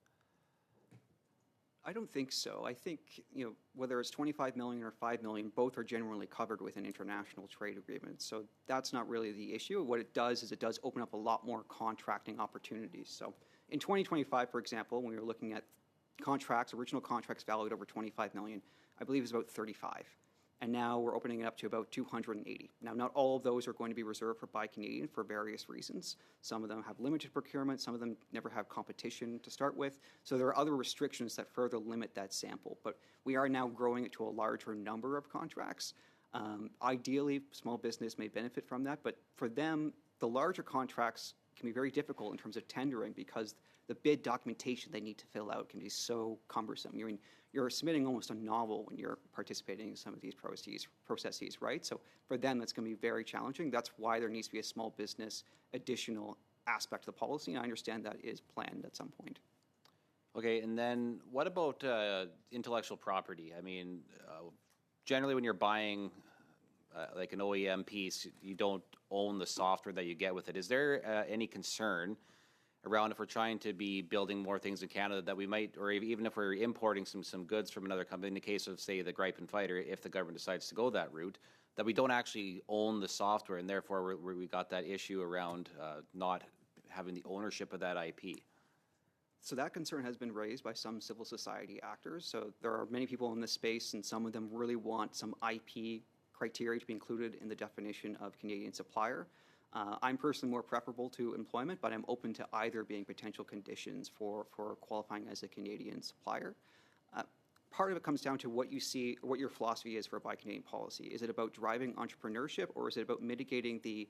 I don't think so. I think, whether it's $25 million or $5 million, both are generally covered within international trade agreements. So that's not really the issue. What it does is it does open up a lot more contracting opportunities. So in 2025, for example, when we were looking at original contracts valued over $25 million, I believe it's about 35. And now we're opening it up to about 280. Now, not all of those are going to be reserved for Buy Canadian for various reasons. Some of them have limited procurement. Some of them never have competition to start with. So there are other restrictions that further limit that sample. But we are now growing it to a larger number of contracts. Ideally, small business may benefit from that. But for them, the larger contracts can be very difficult in terms of tendering because the bid documentation they need to fill out can be so cumbersome. You're submitting almost a novel when you're participating in some of these processes, right? So for them, that's going to be very challenging. That's why there needs to be a small business additional aspect of the policy, and I understand that is planned at some point. Okay, and then what about intellectual property? I mean, generally when you're buying like an OEM piece, you don't own the software that you get with it. Is there any concern around if we're trying to be building more things in Canada that we might, or even if we're importing some goods from another company, in the case of, say, the Gripen fighter, if the government decides to go that route, that we don't actually own the software, and therefore we got that issue around not having the ownership of that IP? So that concern has been raised by some civil society actors. So there are many people in this space, and some of them really want some IP criteria to be included in the definition of Canadian supplier. I'm personally more preferable to employment, but I'm open to either being potential conditions for qualifying as a Canadian supplier. Part of it comes down to what you see, what your philosophy is for a Buy Canadian policy. Is it about driving entrepreneurship, or is it about mitigating the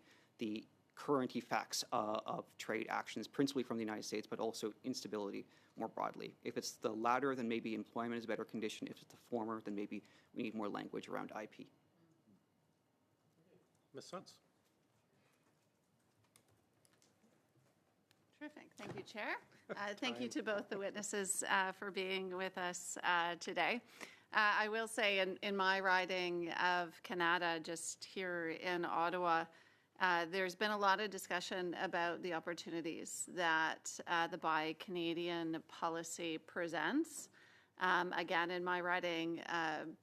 current effects of trade actions, principally from the United States, but also instability more broadly? If it's the latter, then maybe employment is a better condition. If it's the former, then maybe we need more language around IP. Ms. Sutz? Terrific. Thank you, Chair. Thank you to both the witnesses for being with us today. I will say in my riding of Canada, just here in Ottawa, there's been a lot of discussion about the opportunities that the Buy Canadian policy presents. Again, in my riding,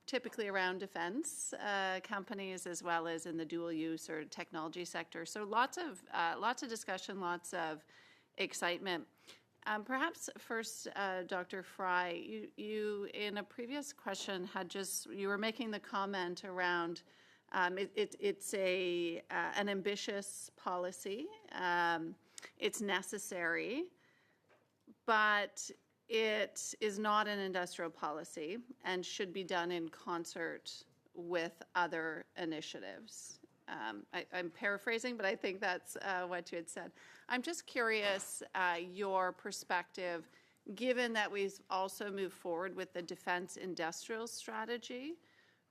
typically around defense companies as well as in the dual use or technology sector. So lots of discussion, lots of excitement. Perhaps first, Dr. Fry, you in a previous question you were making the comment around it's an ambitious policy. It's necessary, but it is not an industrial policy and should be done in concert with other initiatives. I'm paraphrasing, but I think that's what you had said. I'm just curious your perspective, given that we've also moved forward with the defense industrial strategy,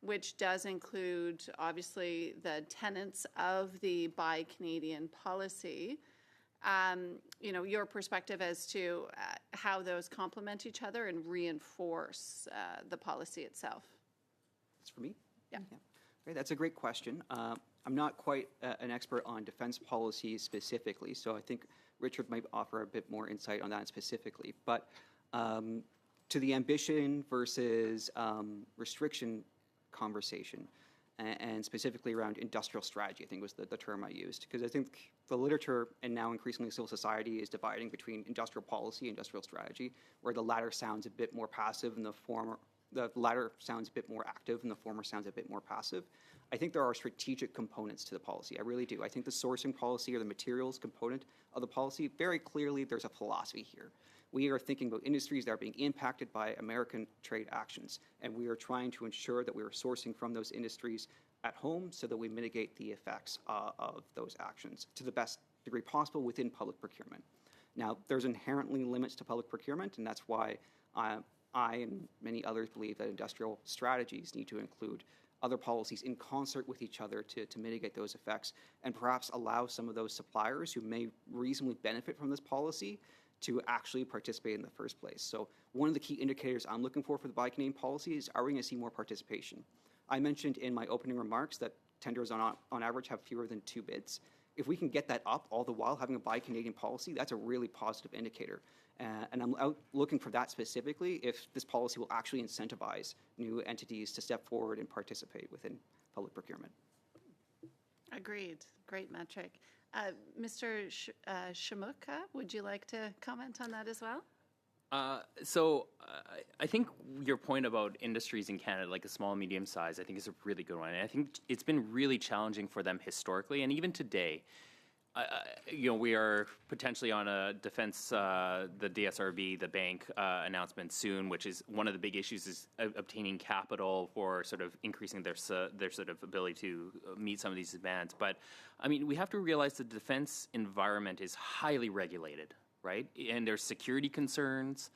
which does include, obviously, the tenets of the Buy Canadian policy. Your perspective as to how those complement each other and reinforce the policy itself. That's for me? Yeah. Great, that's a great question. I'm not quite an expert on defense policy specifically, so I think Richard might offer a bit more insight on that specifically. But to the ambition versus restriction conversation, and specifically around industrial strategy, I think was the term I used, because I think the literature and now increasingly civil society is dividing between industrial policy and industrial strategy, where the latter sounds a bit more passive and the latter sounds a bit more active and the former sounds a bit more passive. I think there are strategic components to the policy. I really do. I think the sourcing policy or the materials component of the policy, very clearly there's a philosophy here. We are thinking about industries that are being impacted by American trade actions, and we are trying to ensure that we are sourcing from those industries at home so that we mitigate the effects of those actions to the best degree possible within public procurement. Now, there's inherently limits to public procurement, and that's why I and many others believe that industrial strategies need to include other policies in concert with each other to mitigate those effects, and perhaps allow some of those suppliers who may reasonably benefit from this policy to actually participate in the first place. So one of the key indicators I'm looking for the Buy Canadian policy is, are we going to see more participation? I mentioned in my opening remarks that tenders on average have fewer than 2 bids. If we can get that up all the while having a Buy Canadian policy, that's a really positive indicator. And I'm out looking for that specifically, if this policy will actually incentivize new entities to step forward and participate within public procurement. Agreed. Great metric. Mr. Shamuka, would you like to comment on that as well? I think your point about industries in Canada, like a small and medium size, I think is a really good one. And I think it's been really challenging for them historically, and even today. We are potentially on a defense, the DSRB, the bank announcement soon, which is one of the big issues is obtaining capital for sort of increasing their sort of ability to meet some of these demands. But I mean, we have to realize the defense environment is highly regulated, right? And there's security concerns.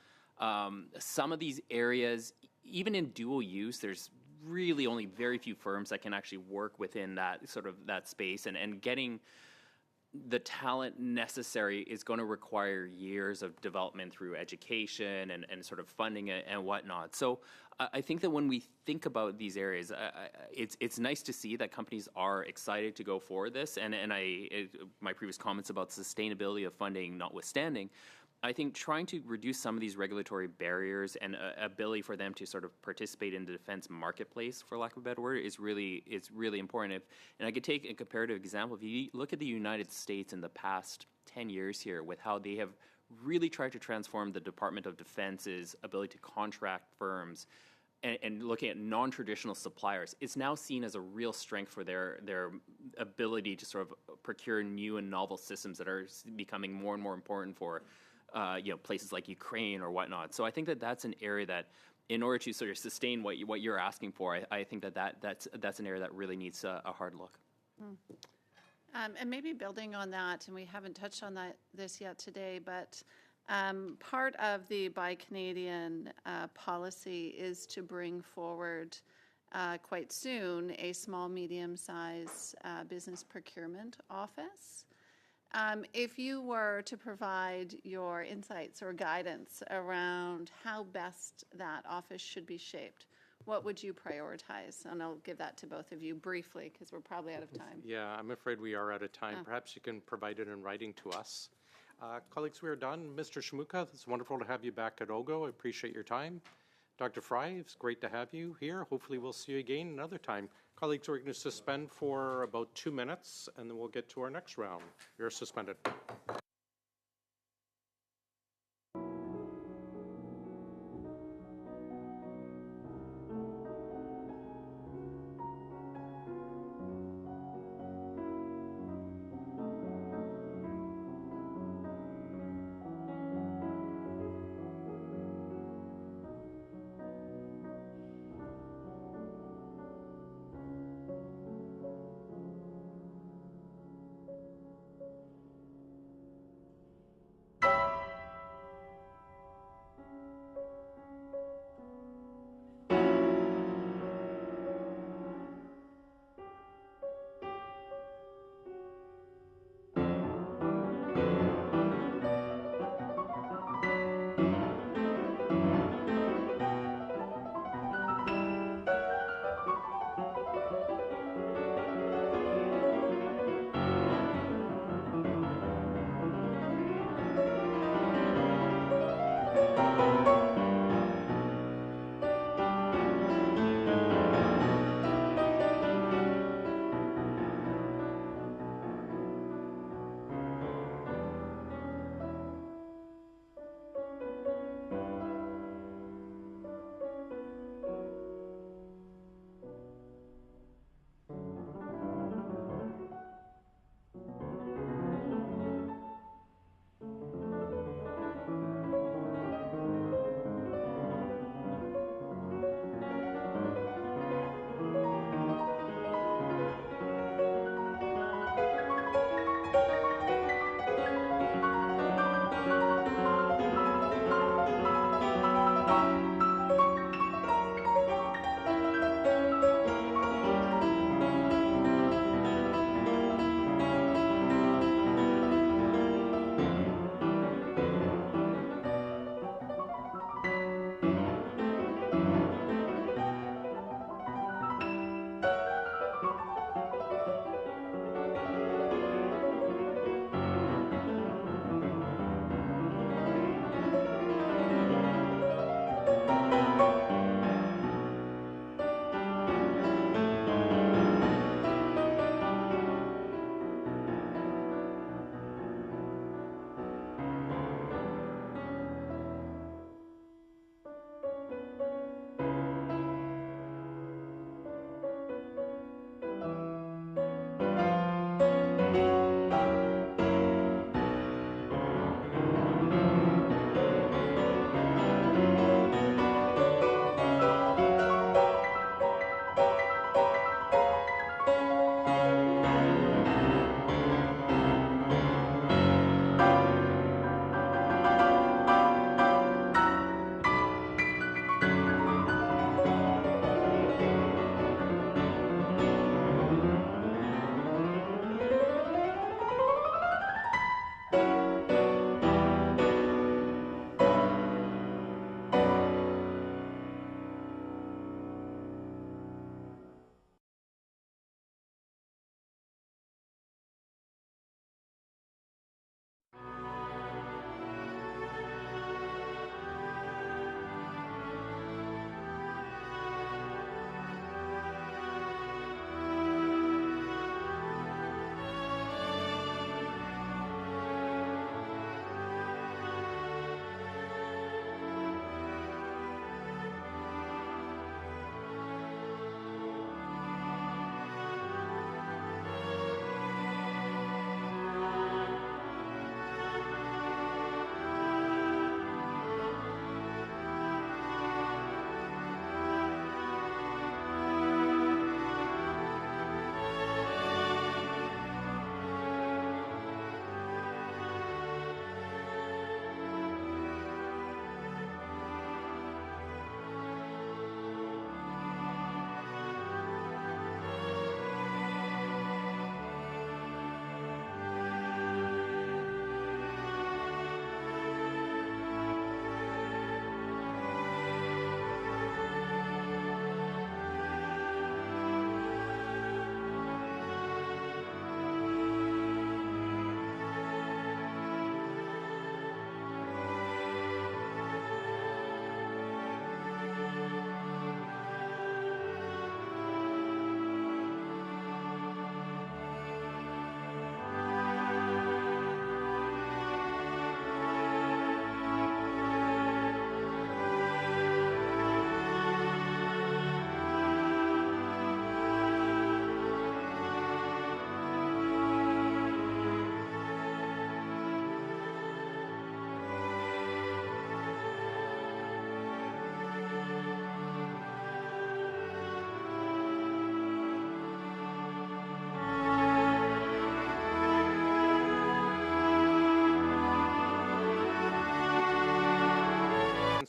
Some of these areas, even in dual use, there's really only very few firms that can actually work within that sort of that space, and getting the talent necessary is going to require years of development through education and sort of funding and whatnot. So I think that when we think about these areas, it's nice to see that companies are excited to go for this. And my previous comments about sustainability of funding notwithstanding, I think trying to reduce some of these regulatory barriers and ability for them to sort of participate in the defense marketplace, for lack of a better word, is really important. And I could take a comparative example. If you look at the United States in the past 10 years here, with how they have really tried to transform the Department of Defense's ability to contract firms and looking at non-traditional suppliers, it's now seen as a real strength for their ability to sort of procure new and novel systems that are becoming more and more important for places like Ukraine or whatnot. So I think that that's an area that, in order to sort of sustain what you're asking for, I think that's an area that really needs a hard look. And maybe building on that, and we haven't touched on this yet today, but part of the Buy Canadian policy is to bring forward quite soon a small, medium-size business procurement office. If you were to provide your insights or guidance around how best that office should be shaped, what would you prioritize? And I'll give that to both of you briefly, because we're probably out of time. Yeah, I'm afraid we are out of time. Perhaps you can provide it in writing to us. Colleagues, we are done. Mr. Shamuka, it's wonderful to have you back at OGGO. I appreciate your time. Dr. Fry, it's great to have you here. Hopefully we'll see you again another time. Colleagues, we're going to suspend for about 2 minutes, and then we'll get to our next round. You're suspended.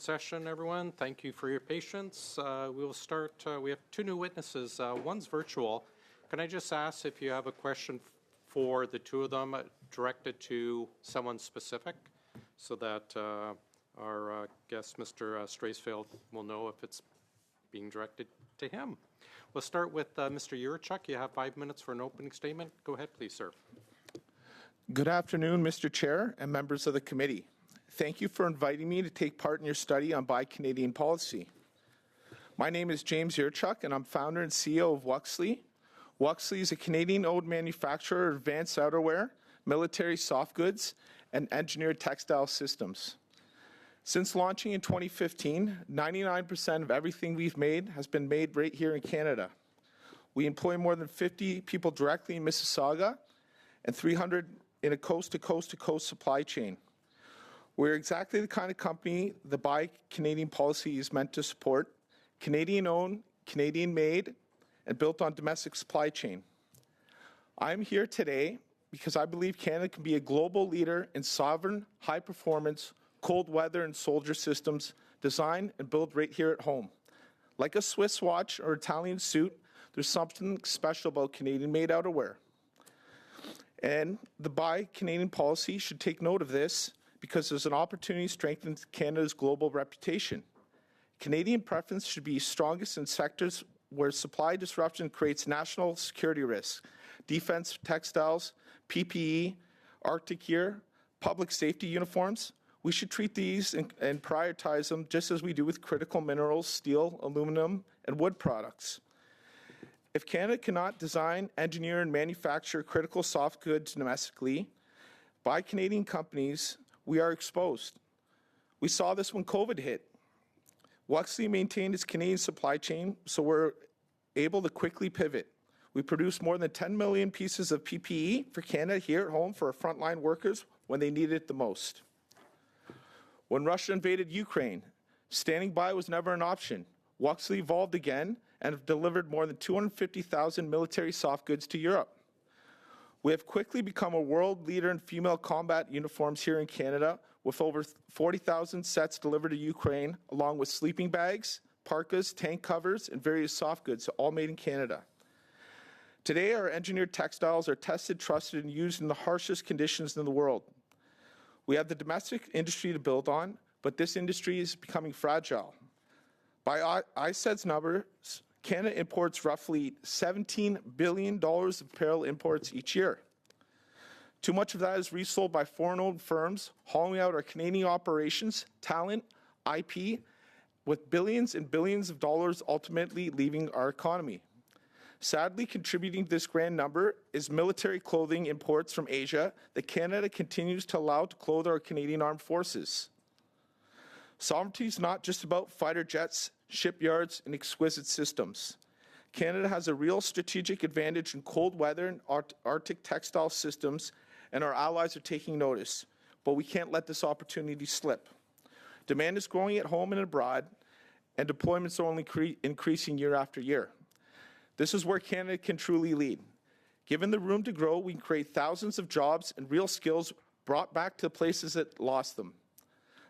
session, everyone. Thank you for your patience. We will start. We have two new witnesses. One's virtual. Can I just ask if you have a question for the two of them, directed to someone specific, so that our guest, Mr. Straisfeld, will know if it's being directed to him. We'll start with Mr. Yurchuk. You have 5 minutes for an opening statement. Go ahead, please, sir. Good afternoon, Mr. Chair and members of the committee. Thank you for inviting me to take part in your study on Buy Canadian policy. My name is James Yurchuk, and I'm founder and CEO of Wuxley. Wuxley is a Canadian-owned manufacturer of advanced outerwear, military soft goods, and engineered textile systems. Since launching in 2015, 99% of everything we've made has been made right here in Canada. We employ more than 50 people directly in Mississauga and 300 in a coast-to-coast-to-coast supply chain. We're exactly the kind of company the Buy Canadian policy is meant to support: Canadian-owned, Canadian-made, and built on domestic supply chain. I'm here today because I believe Canada can be a global leader in sovereign, high-performance, cold weather and soldier systems designed and built right here at home. Like a Swiss watch or Italian suit, there's something special about Canadian-made outerwear. And the Buy Canadian policy should take note of this, because there's an opportunity to strengthen Canada's global reputation. Canadian preference should be strongest in sectors where supply disruption creates national security risks: defense textiles, PPE, Arctic gear, public safety uniforms. We should treat these and prioritize them just as we do with critical minerals, steel, aluminum, and wood products. If Canada cannot design, engineer, and manufacture critical soft goods domestically by Canadian companies, we are exposed. We saw this when COVID hit. Wuxley maintained its Canadian supply chain, so we're able to quickly pivot. We produced more than 10 million pieces of PPE for Canada here at home for our frontline workers when they needed it the most. When Russia invaded Ukraine, standing by was never an option. Wuxley evolved again and have delivered more than 250,000 military soft goods to Europe. We have quickly become a world leader in female combat uniforms here in Canada, with over 40,000 sets delivered to Ukraine, along with sleeping bags, parkas, tank covers, and various soft goods, all made in Canada. Today, our engineered textiles are tested, trusted, and used in the harshest conditions in the world. We have the domestic industry to build on, but this industry is becoming fragile. By ISED's numbers, Canada imports roughly $17 billion of apparel imports each year. Too much of that is resold by foreign-owned firms, hauling out our Canadian operations, talent, IP, with billions and billions of dollars ultimately leaving our economy. Sadly, contributing to this grand number is military clothing imports from Asia that Canada continues to allow to clothe our Canadian armed forces. Sovereignty is not just about fighter jets, shipyards, and exquisite systems. Canada has a real strategic advantage in cold weather and Arctic textile systems, and our allies are taking notice. But we can't let this opportunity slip. Demand is growing at home and abroad, and deployments are only increasing year after year. This is where Canada can truly lead. Given the room to grow, we can create thousands of jobs and real skills brought back to the places that lost them.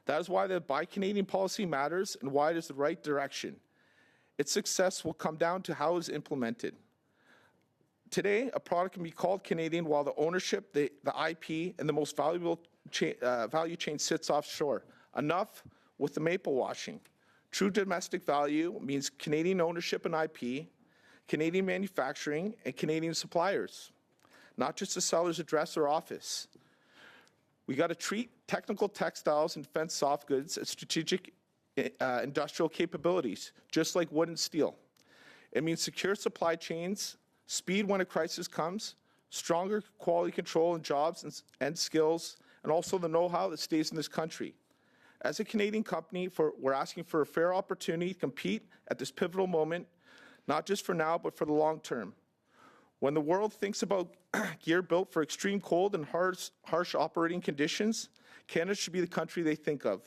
That is why the Buy Canadian policy matters and why it is the right direction. Its success will come down to how it is implemented. Today, a product can be called Canadian while the ownership, the IP, and the most valuable value chain sits offshore. Enough with the maple washing. True domestic value means Canadian ownership and IP, Canadian manufacturing, and Canadian suppliers, not just the seller's address or office. We got to treat technical textiles and defense soft goods as strategic industrial capabilities, just like wood and steel. It means secure supply chains, speed when a crisis comes, stronger quality control in jobs and skills, and also the know-how that stays in this country. As a Canadian company, we're asking for a fair opportunity to compete at this pivotal moment, not just for now, but for the long term. When the world thinks about gear built for extreme cold and harsh operating conditions, Canada should be the country they think of.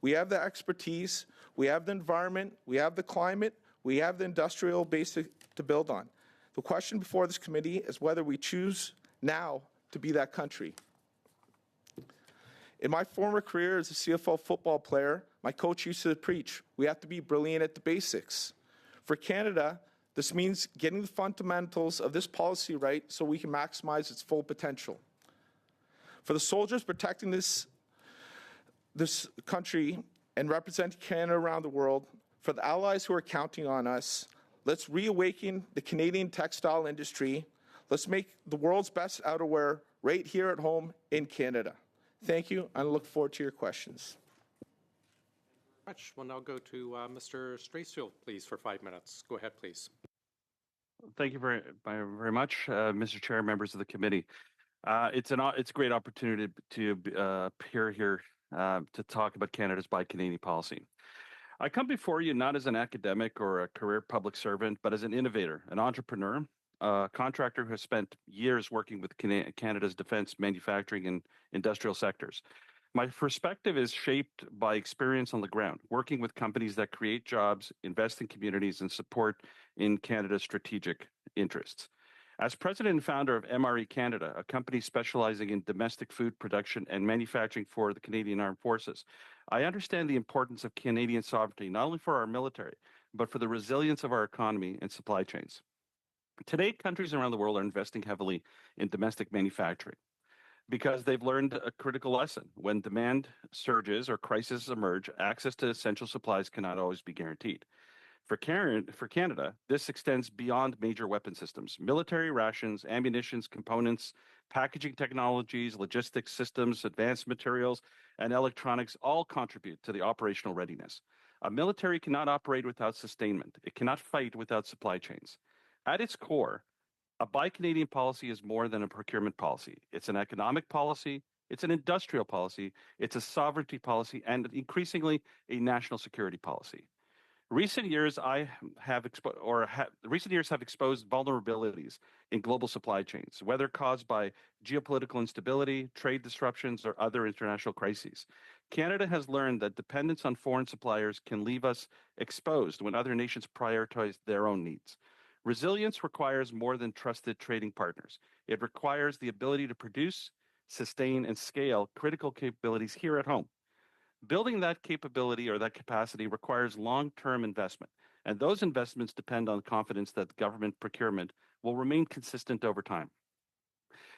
We have the expertise, we have the environment, we have the climate, we have the industrial base to build on. The question before this committee is whether we choose now to be that country. In my former career as a CFL football player, my coach used to preach, we have to be brilliant at the basics. For Canada, this means getting the fundamentals of this policy right so we can maximize its full potential. For the soldiers protecting this country and representing Canada around the world, for the allies who are counting on us, let's reawaken the Canadian textile industry. Let's make the world's best outerwear right here at home in Canada. Thank you, and I look forward to your questions. Much. We'll now go to Mr. Straisfield, please, for 5 minutes. Go ahead, please. Thank you very much, Mr. Chair, members of the committee. It's a great opportunity to appear here to talk about Canada's Buy Canadian policy. I come before you not as an academic or a career public servant, but as an innovator, an entrepreneur, a contractor who has spent years working with Canada's defense, manufacturing, and industrial sectors. My perspective is shaped by experience on the ground, working with companies that create jobs, invest in communities, and support in Canada's strategic interests. As president and founder of MRE Canada, a company specializing in domestic food production and manufacturing for the Canadian Armed Forces, I understand the importance of Canadian sovereignty, not only for our military, but for the resilience of our economy and supply chains. Today, countries around the world are investing heavily in domestic manufacturing because they've learned a critical lesson. When demand surges or crises emerge, access to essential supplies cannot always be guaranteed. For Canada, this extends beyond major weapon systems. Military rations, ammunitions, components, packaging technologies, logistics systems, advanced materials, and electronics all contribute to the operational readiness. A military cannot operate without sustainment. It cannot fight without supply chains. At its core, a Buy Canadian policy is more than a procurement policy. It's an economic policy, it's an industrial policy, it's a sovereignty policy, and increasingly a national security policy. Recent years have exposed vulnerabilities in global supply chains, whether caused by geopolitical instability, trade disruptions, or other international crises. Canada has learned that dependence on foreign suppliers can leave us exposed when other nations prioritize their own needs. Resilience requires more than trusted trading partners. It requires the ability to produce, sustain, and scale critical capabilities here at home. Building that capability or that capacity requires long-term investment, and those investments depend on confidence that government procurement will remain consistent over time.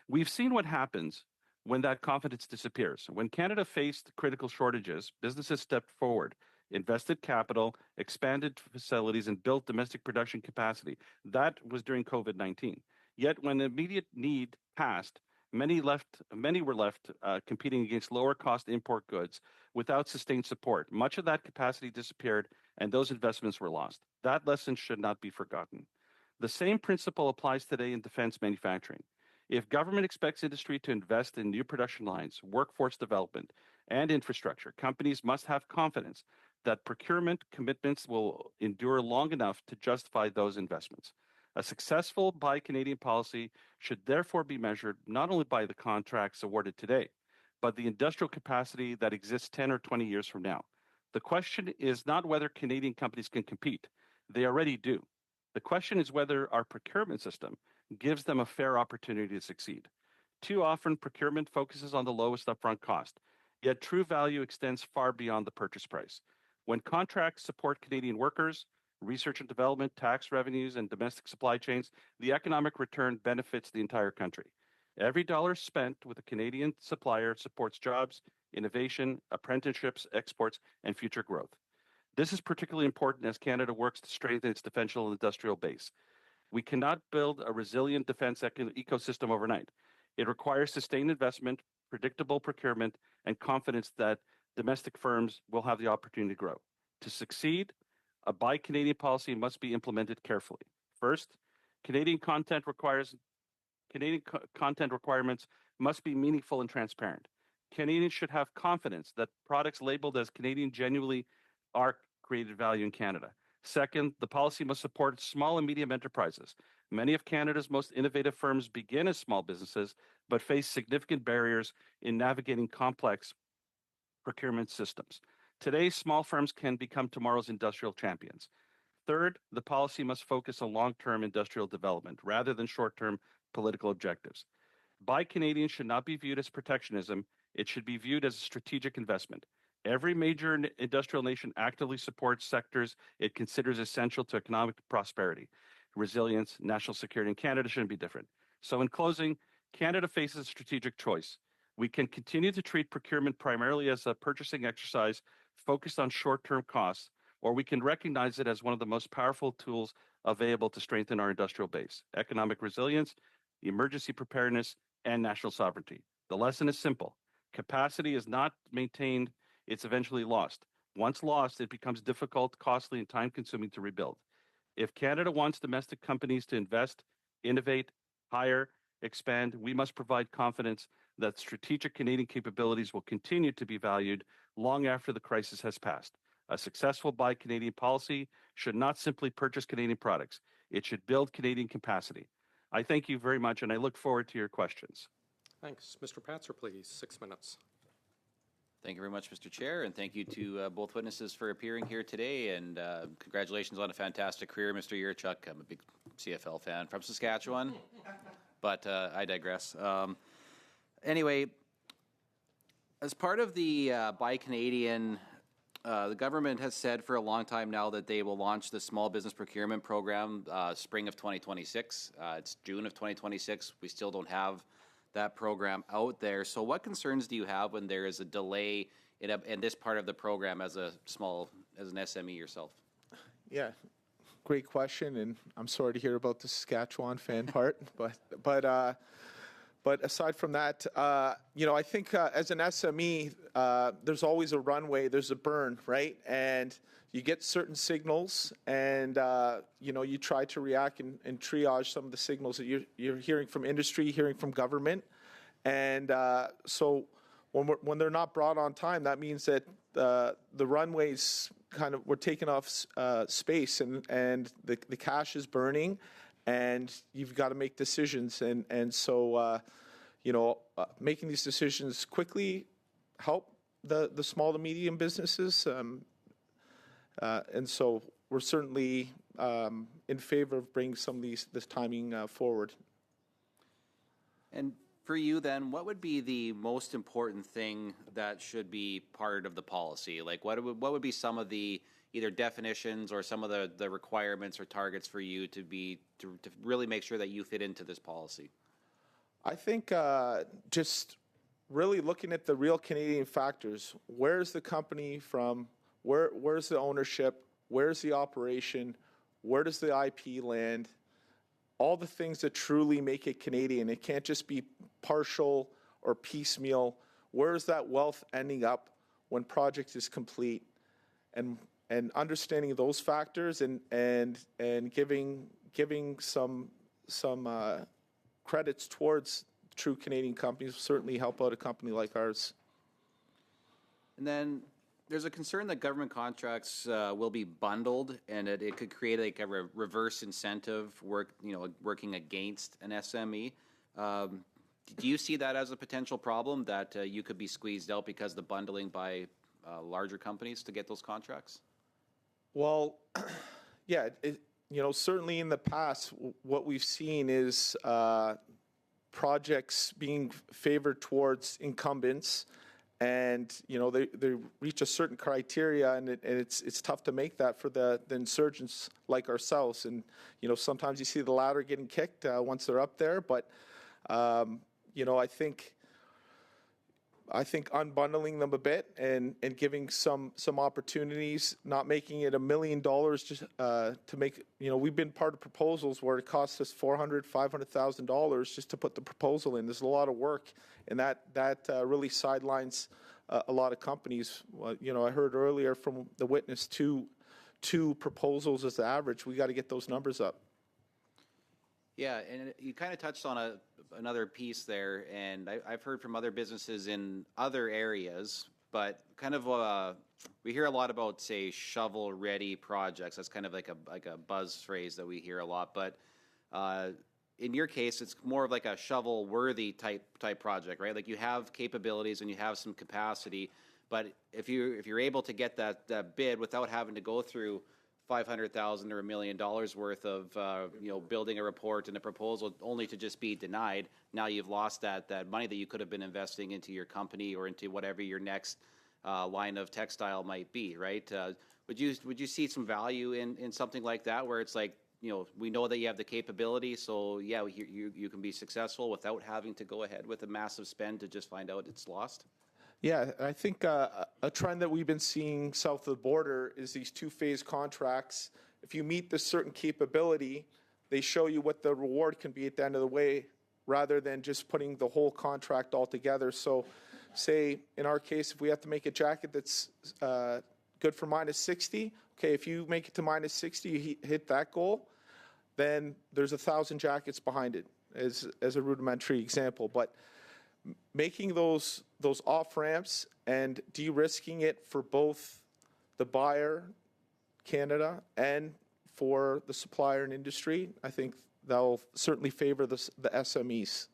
We've seen what happens when that confidence disappears. When Canada faced critical shortages, businesses stepped forward, invested capital, expanded facilities, and built domestic production capacity. That was during COVID-19. Yet when immediate need passed, many were left competing against lower-cost import goods without sustained support. Much of that capacity disappeared, and those investments were lost. That lesson should not be forgotten. The same principle applies today in defense manufacturing. If government expects industry to invest in new production lines, workforce development, and infrastructure, companies must have confidence that procurement commitments will endure long enough to justify those investments. A successful Buy Canadian policy should therefore be measured not only by the contracts awarded today, but the industrial capacity that exists 10 or 20 years from now. The question is not whether Canadian companies can compete. They already do. The question is whether our procurement system gives them a fair opportunity to succeed. Too often, procurement focuses on the lowest upfront cost, yet true value extends far beyond the purchase price. When contracts support Canadian workers, research and development, tax revenues, and domestic supply chains, the economic return benefits the entire country. Every dollar spent with a Canadian supplier supports jobs, innovation, apprenticeships, exports, and future growth. This is particularly important as Canada works to strengthen its defense and industrial base. We cannot build a resilient defense ecosystem overnight. It requires sustained investment, predictable procurement, and confidence that domestic firms will have the opportunity to grow. To succeed, a Buy Canadian policy must be implemented carefully. First, Canadian content requirements must be meaningful and transparent. Canadians should have confidence that products labeled as Canadian genuinely are created value in Canada. Second, the policy must support small and medium enterprises. Many of Canada's most innovative firms begin as small businesses, but face significant barriers in navigating complex procurement systems. Today, small firms can become tomorrow's industrial champions. Third, the policy must focus on long-term industrial development rather than short-term political objectives. Buy Canadian should not be viewed as protectionism. It should be viewed as a strategic investment. Every major industrial nation actively supports sectors it considers essential to economic prosperity, resilience, national security, and Canada shouldn't be different. So in closing, Canada faces a strategic choice. We can continue to treat procurement primarily as a purchasing exercise focused on short-term costs, or we can recognize it as one of the most powerful tools available to strengthen our industrial base, economic resilience, emergency preparedness, and national sovereignty. The lesson is simple. Capacity is not maintained, it's eventually lost. Once lost, it becomes difficult, costly, and time-consuming to rebuild. If Canada wants domestic companies to invest, innovate, hire, expand, we must provide confidence that strategic Canadian capabilities will continue to be valued long after the crisis has passed. A successful Buy Canadian policy should not simply purchase Canadian products. It should build Canadian capacity. I thank you very much, and I look forward to your questions. Thanks. Mr. Patzer, please, 6 minutes. Thank you very much, Mr. Chair, and thank you to both witnesses for appearing here today, and congratulations on a fantastic career, Mr. Yurchuk. I'm a big CFL fan from Saskatchewan, but I digress. Anyway, as part of the Buy Canadian, the government has said for a long time now that they will launch the small business procurement program spring of 2026. It's June of 2026. We still don't have that program out there. So what concerns do you have when there is a delay in this part of the program as an SME yourself? Yeah, great question, and I'm sorry to hear about the Saskatchewan fan part, but aside from that, I think as an SME, there's always a runway, there's a burn, right? And you get certain signals, and you try to react and triage some of the signals that you're hearing from industry, hearing from government, and so when they're not brought on time, that means that the runways we're taking off space, and the cash is burning, and you've got to make decisions, and so making these decisions quickly help the small to medium businesses. And so we're certainly in favor of bringing some of this timing forward. And for you then, what would be the most important thing that should be part of the policy? Like what would be some of the either definitions or some of the requirements or targets for you to really make sure that you fit into this policy? I think just really looking at the real Canadian factors. Where's the company from? Where's the ownership? Where's the operation? Where does the IP land? All the things that truly make it Canadian. It can't just be partial or piecemeal. Where is that wealth ending up when project is complete? And understanding those factors and giving some credits towards true Canadian companies will certainly help out a company like ours. And then there's a concern that government contracts will be bundled, and it could create like a reverse incentive working against an SME. Do you see that as a potential problem, that you could be squeezed out because of the bundling by larger companies to get those contracts? Well, yeah, certainly in the past, what we've seen is projects being favored towards incumbents, and they reach a certain criteria, and it's tough to make that for the insurgents like ourselves. And sometimes you see the ladder getting kicked once they're up there, but I think unbundling them a bit and giving some opportunities, not making it $1 million just to make, we've been part of proposals where it costs us $400,000, $500,000 just to put the proposal in. There's a lot of work, and that really sidelines a lot of companies. I heard earlier from the witness two proposals as the average. We got to get those numbers up. Yeah, and you kind of touched on another piece there, and I've heard from other businesses in other areas, but kind of we hear a lot about, say, shovel-ready projects. That's kind of like a buzz phrase that we hear a lot, but in your case, it's more of like a shovel-worthy type project, right? Like you have capabilities and you have some capacity, but if you're able to get that bid without having to go through $500,000 or $1 million worth of building a report and a proposal, only to just be denied. Now you've lost that money that you could have been investing into your company or into whatever your next line of textile might be, right? Would you see some value in something like that, where it's like, we know that you have the capability, so yeah, you can be successful without having to go ahead with a massive spend to just find out it's lost? Yeah, I think a trend that we've been seeing south of the border is these two-phase contracts. If you meet this certain capability, they show you what the reward can be at the end of the way, rather than just putting the whole contract all together. So say, in our case, if we have to make a jacket that's good for -60, okay, if you make it to -60, you hit that goal, then there's 1,000 jackets behind it, as a rudimentary example. But making those off-ramps and de-risking it for both the buyer, Canada, and for the supplier and industry, I think that'll certainly favor the SMEs.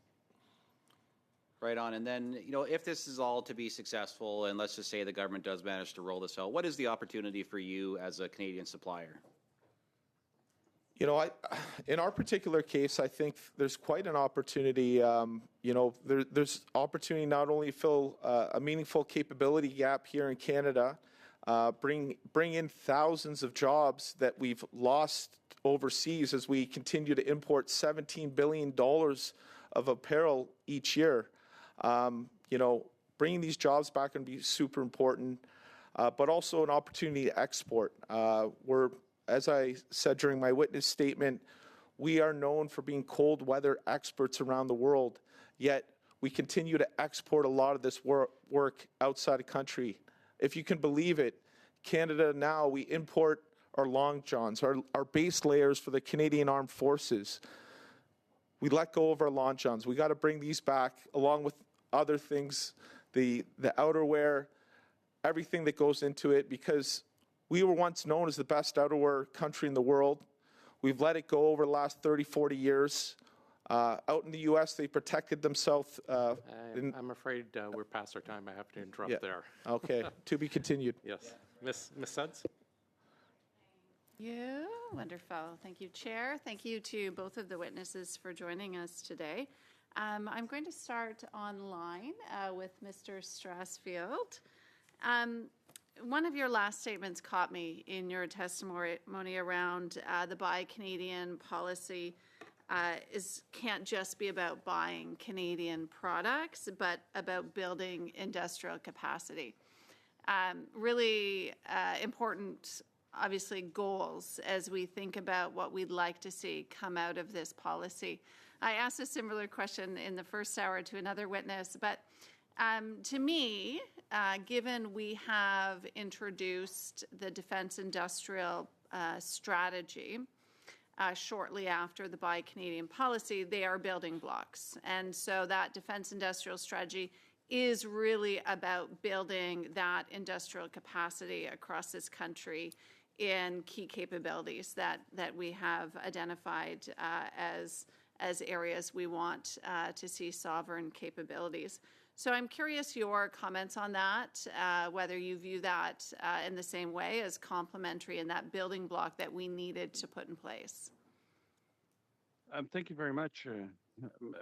Right on. And then, if this is all to be successful, and let's just say the government does manage to roll this out, what is the opportunity for you as a Canadian supplier? In our particular case, I think there's quite an opportunity. There's opportunity not only to fill a meaningful capability gap here in Canada, bring in thousands of jobs that we've lost overseas as we continue to import $17 billion of apparel each year. Bringing these jobs back can be super important, but also an opportunity to export. As I said during my witness statement, we are known for being cold weather experts around the world, yet we continue to export a lot of this work outside the country. If you can believe it, Canada now, we import our long johns, our base layers for the Canadian Armed Forces. We let go of our long johns. We got to bring these back, along with other things, the outerwear, everything that goes into it, because we were once known as the best outerwear country in the world. We've let it go over the last 30, 40 years. Out in the U.S., they protected themselves. I'm afraid we're past our time. I have to interrupt there. Okay, to be continued. Yes. Ms. Suds? You. Wonderful. Thank you, Chair. Thank you to both of the witnesses for joining us today. I'm going to start online with Mr. Strassfield. One of your last statements caught me in your testimony around the Buy Canadian policy can't just be about buying Canadian products, but about building industrial capacity. Really important, obviously, goals as we think about what we'd like to see come out of this policy. I asked a similar question in the first hour to another witness, but to me, given we have introduced the defense industrial strategy shortly after the Buy Canadian policy, they are building blocks. And so that defense industrial strategy is really about building that industrial capacity across this country in key capabilities that we have identified as areas we want to see sovereign capabilities. So I'm curious your comments on that, whether you view that in the same way as complementary and that building block that we needed to put in place. Thank you very much,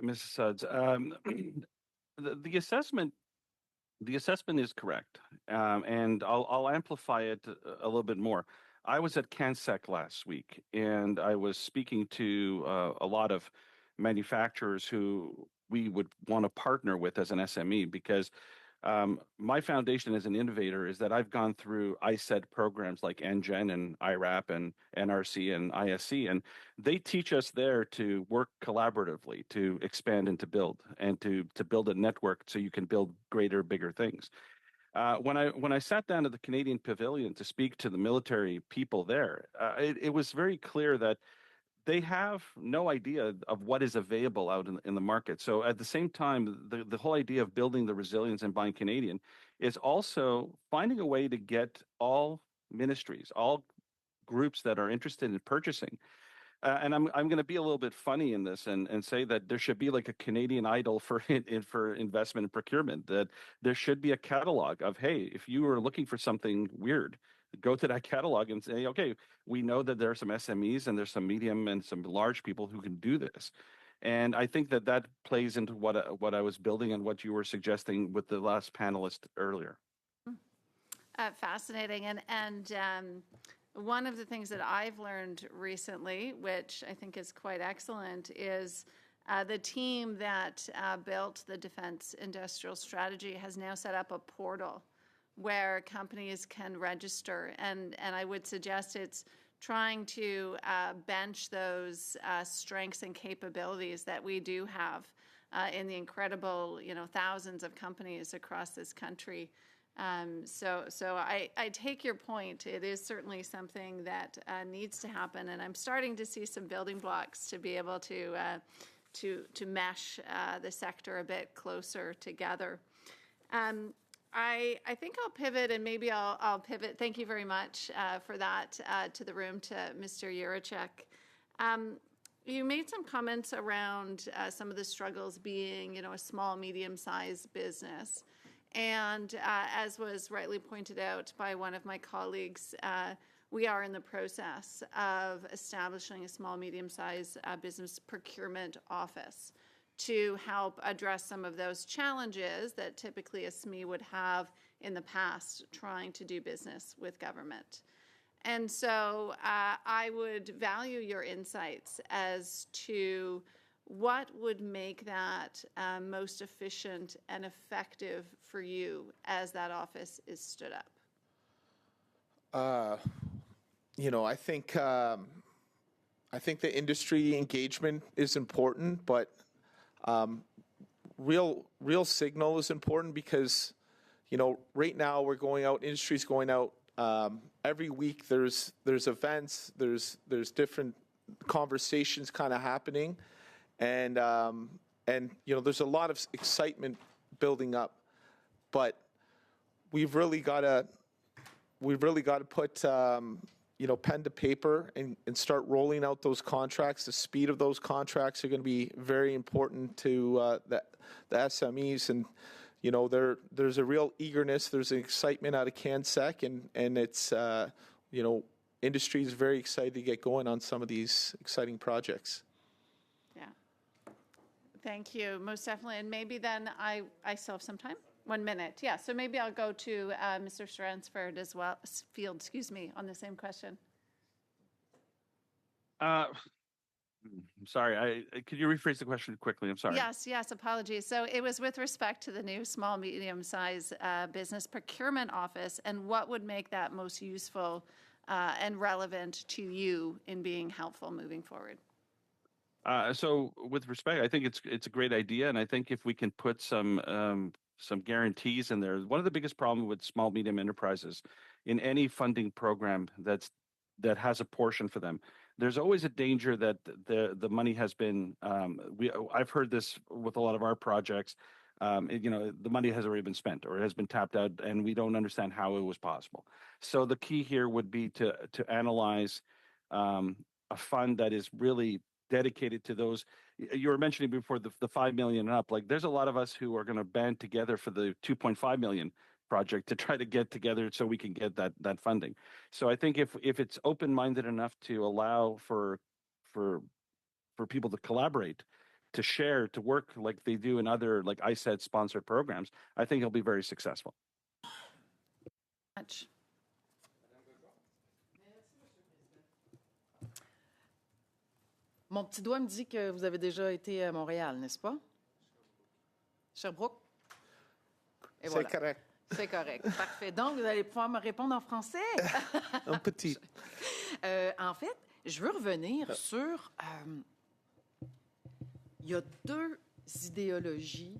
Mrs. Suds. The assessment is correct, and I'll amplify it a little bit more. I was at CanSec last week, and I was speaking to a lot of manufacturers who we would want to partner with as an SME, because my foundation as an innovator is that I've gone through ISED programs like NGEN and IRAP and NRC and ISC, and they teach us there to work collaboratively, to expand and to build, and to build a network so you can build greater, bigger things. When I sat down at the Canadian Pavilion to speak to the military people there, it was very clear that they have no idea of what is available out in the market. So at the same time, the whole idea of building the resilience and buying Canadian is also finding a way to get all ministries, all groups that are interested in purchasing, And I'm going to be a little bit funny in this and say that there should be like a Canadian Idol for investment and procurement. That there should be a catalog of, hey, if you are looking for something weird, go to that catalog and say, okay, we know that there are some SMEs and there's some medium and some large people who can do this. And I think that that plays into what I was building and what you were suggesting with the last panelist earlier. Fascinating. And one of the things that I've learned recently, which I think is quite excellent, is the team that built the Defense Industrial Strategy has now set up a portal where companies can register. And I would suggest it's trying to bench those strengths and capabilities that we do have in the incredible, thousands of companies across this country. So I take your point. It is certainly something that needs to happen, and I'm starting to see some building blocks to be able to mesh the sector a bit closer together. I think I'll pivot, and maybe I'll pivot. Thank you very much for that to the room, to Mr. Yurachek. You made some comments around some of the struggles being, a small, medium-sized business. And as was rightly pointed out by one of my colleagues, we are in the process of establishing a small, medium-sized business procurement office to help address some of those challenges that typically a SME would have in the past trying to do business with government. And so I would value your insights as to what would make that most efficient and effective for you as that office is stood up? I think the industry engagement is important, but real signal is important because, right now we're going out, industry's going out every week. There's events, there's different conversations kind of happening. And there's a lot of excitement building up, but we've really got to put pen to paper and start rolling out those contracts. The speed of those contracts are going to be very important to the SMEs, and there's a real eagerness. There's an excitement out of CanSec, and it's industry is very excited to get going on some of these exciting projects. Thank you, most definitely. And maybe then I still have some time. 1 minute, yeah. So maybe I'll go to Mr. Stransford as well, Field, on the same question. I'm sorry. Could you rephrase the question quickly? I'm sorry. Yes, apologies. So it was with respect to the new small, medium-sized business procurement office, and what would make that most useful and relevant to you in being helpful moving forward? So with respect, I think it's a great idea, and I think if we can put some guarantees in there. One of the biggest problems with small medium enterprises in any funding program that has a portion for them, there's always a danger that the money has been. I've heard this with a lot of our projects. The money has already been spent or has been tapped out, and we don't understand how it was possible. So the key here would be to analyze a fund that is really dedicated to those. You were mentioning before the 5 million and up. Like, there's a lot of us who are going to band together for the 2.5 million project to try to get together so we can get that funding. So I think if it's open-minded enough to allow for people to collaborate, to share, to work like they do in other like ISED sponsored programs, I think it'll be very successful. Much. Mon petit doigt me dit que vous avez déjà été à Montréal, n'est-ce pas? Sherbrooke? Et voilà. C'est correct. C'est correct. Parfait. Donc, vous allez pouvoir me répondre en français. Un petit. En fait, je veux revenir sur... il y a deux idéologies.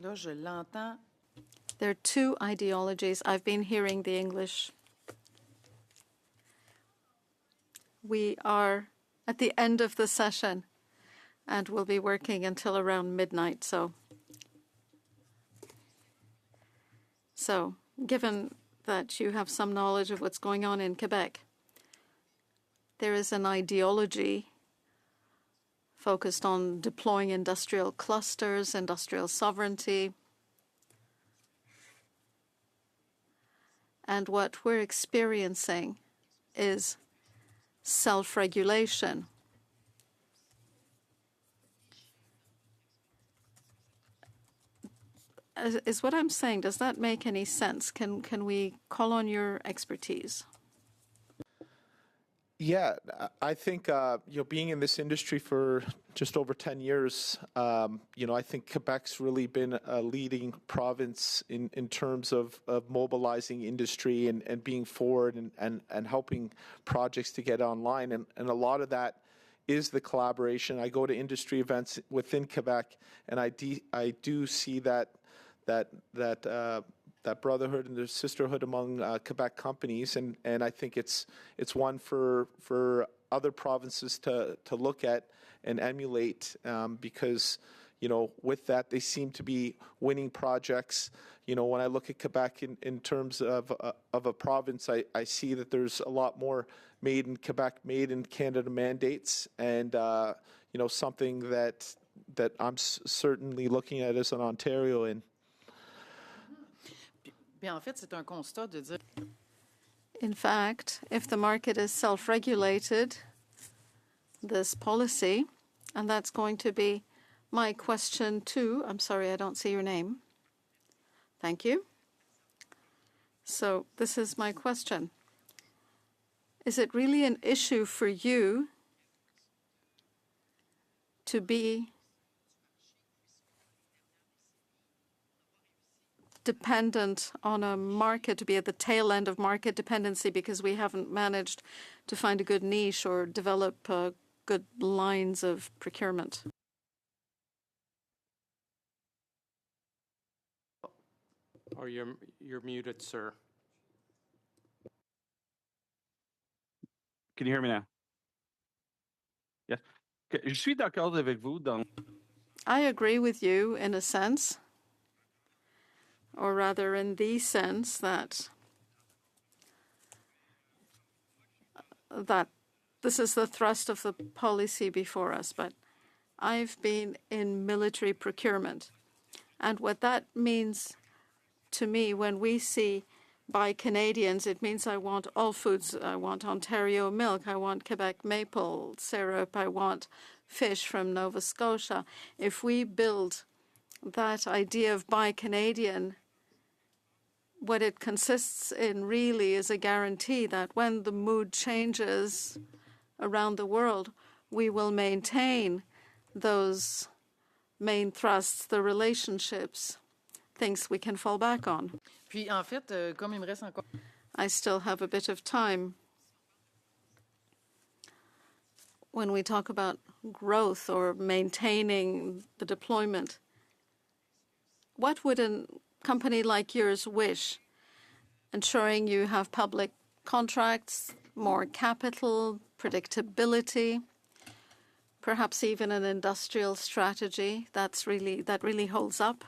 Là, je l'entends. There are two ideologies. I've been hearing the English. We are at the end of the session, and we'll be working until around midnight. So given that you have some knowledge of what's going on in Quebec, there is an ideology focused on deploying industrial clusters, industrial sovereignty. And what we're experiencing is self-regulation. Is what I'm saying, does that make any sense? Can we call on your expertise? Yeah, I think, being in this industry for just over 10 years, I think Quebec's really been a leading province in terms of mobilizing industry and being forward and helping projects to get online. And a lot of that is the collaboration. I go to industry events within Quebec, and I do see that brotherhood and the sisterhood among Quebec companies, and I think it's one for other provinces to look at and emulate, because with that they seem to be winning projects. When I look at Quebec in terms of a province, I see that there's a lot more made in Quebec, made in Canada mandates, and something that I'm certainly looking at as an Ontario. Puis en fait, c'est un constat de dire. In fact, if the market is self-regulated, this policy, and that's going to be my question too. I'm sorry, I don't see your name. Thank you. So this is my question. Is it really an issue for you to be dependent on a market, to be at the tail end of market dependency because we haven't managed to find a good niche or develop good lines of procurement? Oh, you're muted, sir. Can you hear me now? Yes. Je suis d'accord avec vous dans. I agree with you in a sense, or rather in the sense that this is the thrust of the policy before us. But I've been in military procurement, and what that means to me, when we see Buy Canadians, it means I want all foods. I want Ontario milk. I want Quebec maple syrup. I want fish from Nova Scotia. If we build that idea of Buy Canadian, what it consists in really is a guarantee that when the mood changes around the world, we will maintain those main thrusts, the relationships, things we can fall back on. Puis en fait, comme il me reste encore. I still have a bit of time. When we talk about growth or maintaining the deployment, what would a company like yours wish? Ensuring you have public contracts, more capital, predictability, perhaps even an industrial strategy that really holds up?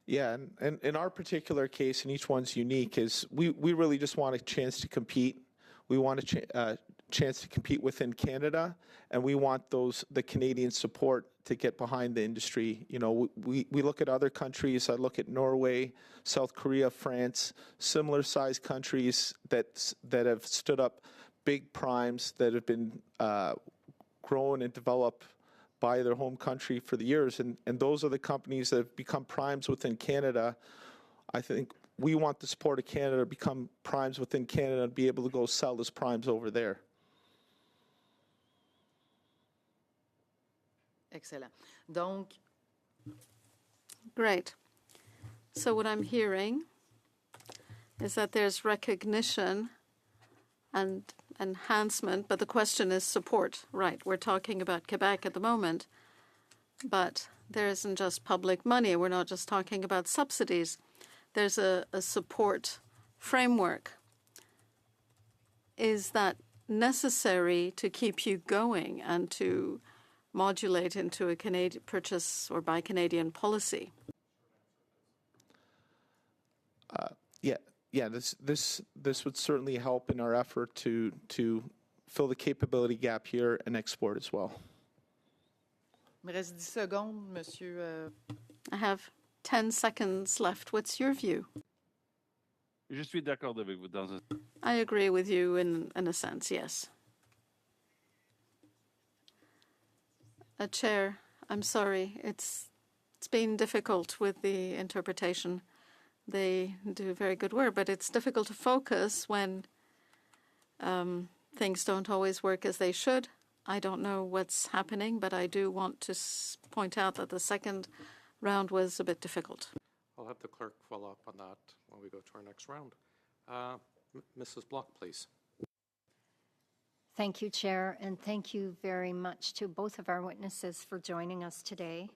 Yeah, and in our particular case, and each one's unique, is we really just want a chance to compete. We want a chance to compete within Canada, and we want the Canadian support to get behind the industry. We look at other countries. I look at Norway, South Korea, France, similar sized countries that have stood up big primes that have been grown and developed by their home country for the years, and those are the companies that have become primes within Canada. I think we want the support of Canada to become primes within Canada and be able to go sell as primes over there. Excellent. Donc. Great. So what I'm hearing is that there's recognition and enhancement, but the question is support. Right, we're talking about Quebec at the moment, but there isn't just public money. We're not just talking about subsidies. There's a support framework. Is that necessary to keep you going and to modulate into a Canadian purchase or Buy Canadian policy? Yeah, this would certainly help in our effort to fill the capability gap here and export as well. Il me reste 10 secondes, Monsieur. I have 10 seconds left. What's your view? Je suis d'accord avec vous dans un... I agree with you in a sense, yes. Chair, I'm sorry. It's been difficult with the interpretation. They do very good work, but it's difficult to focus when things don't always work as they should. I don't know what's happening, but I do want to point out that the second round was a bit difficult. I'll have the clerk follow up on that when we go to our next round. Mrs. Block, please. Thank you, Chair, and thank you very much to both of our witnesses for joining us today.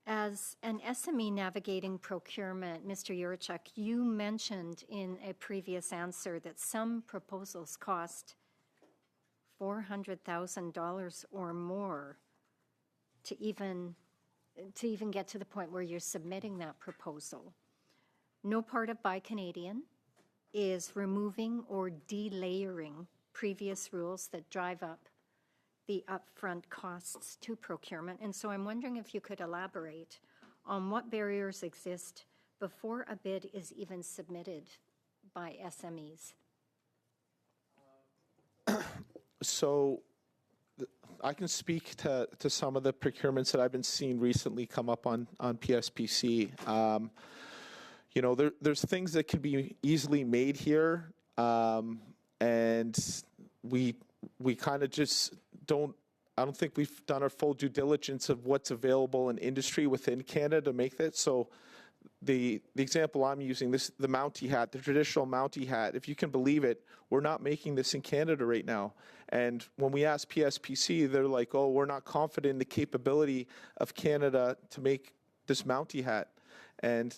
As an SME navigating procurement, Mr. Yurchuk, you mentioned in a previous answer that some proposals cost $400,000 or more to even get to the point where you're submitting that proposal. No part of Buy Canadian is removing or delayering previous rules that drive up the upfront costs to procurement. And so I'm wondering if you could elaborate on what barriers exist before a bid is even submitted by SMEs. So I can speak to some of the procurements that I've been seeing recently come up on PSPC. You know, there's things that can be easily made here, and we kind of just I don't think we've done our full due diligence of what's available in industry within Canada to make that. So the example I'm using, the Mountie hat, the traditional Mountie hat, if you can believe it, we're not making this in Canada right now. And when we ask PSPC, they're like, oh, we're not confident in the capability of Canada to make this Mountie hat. And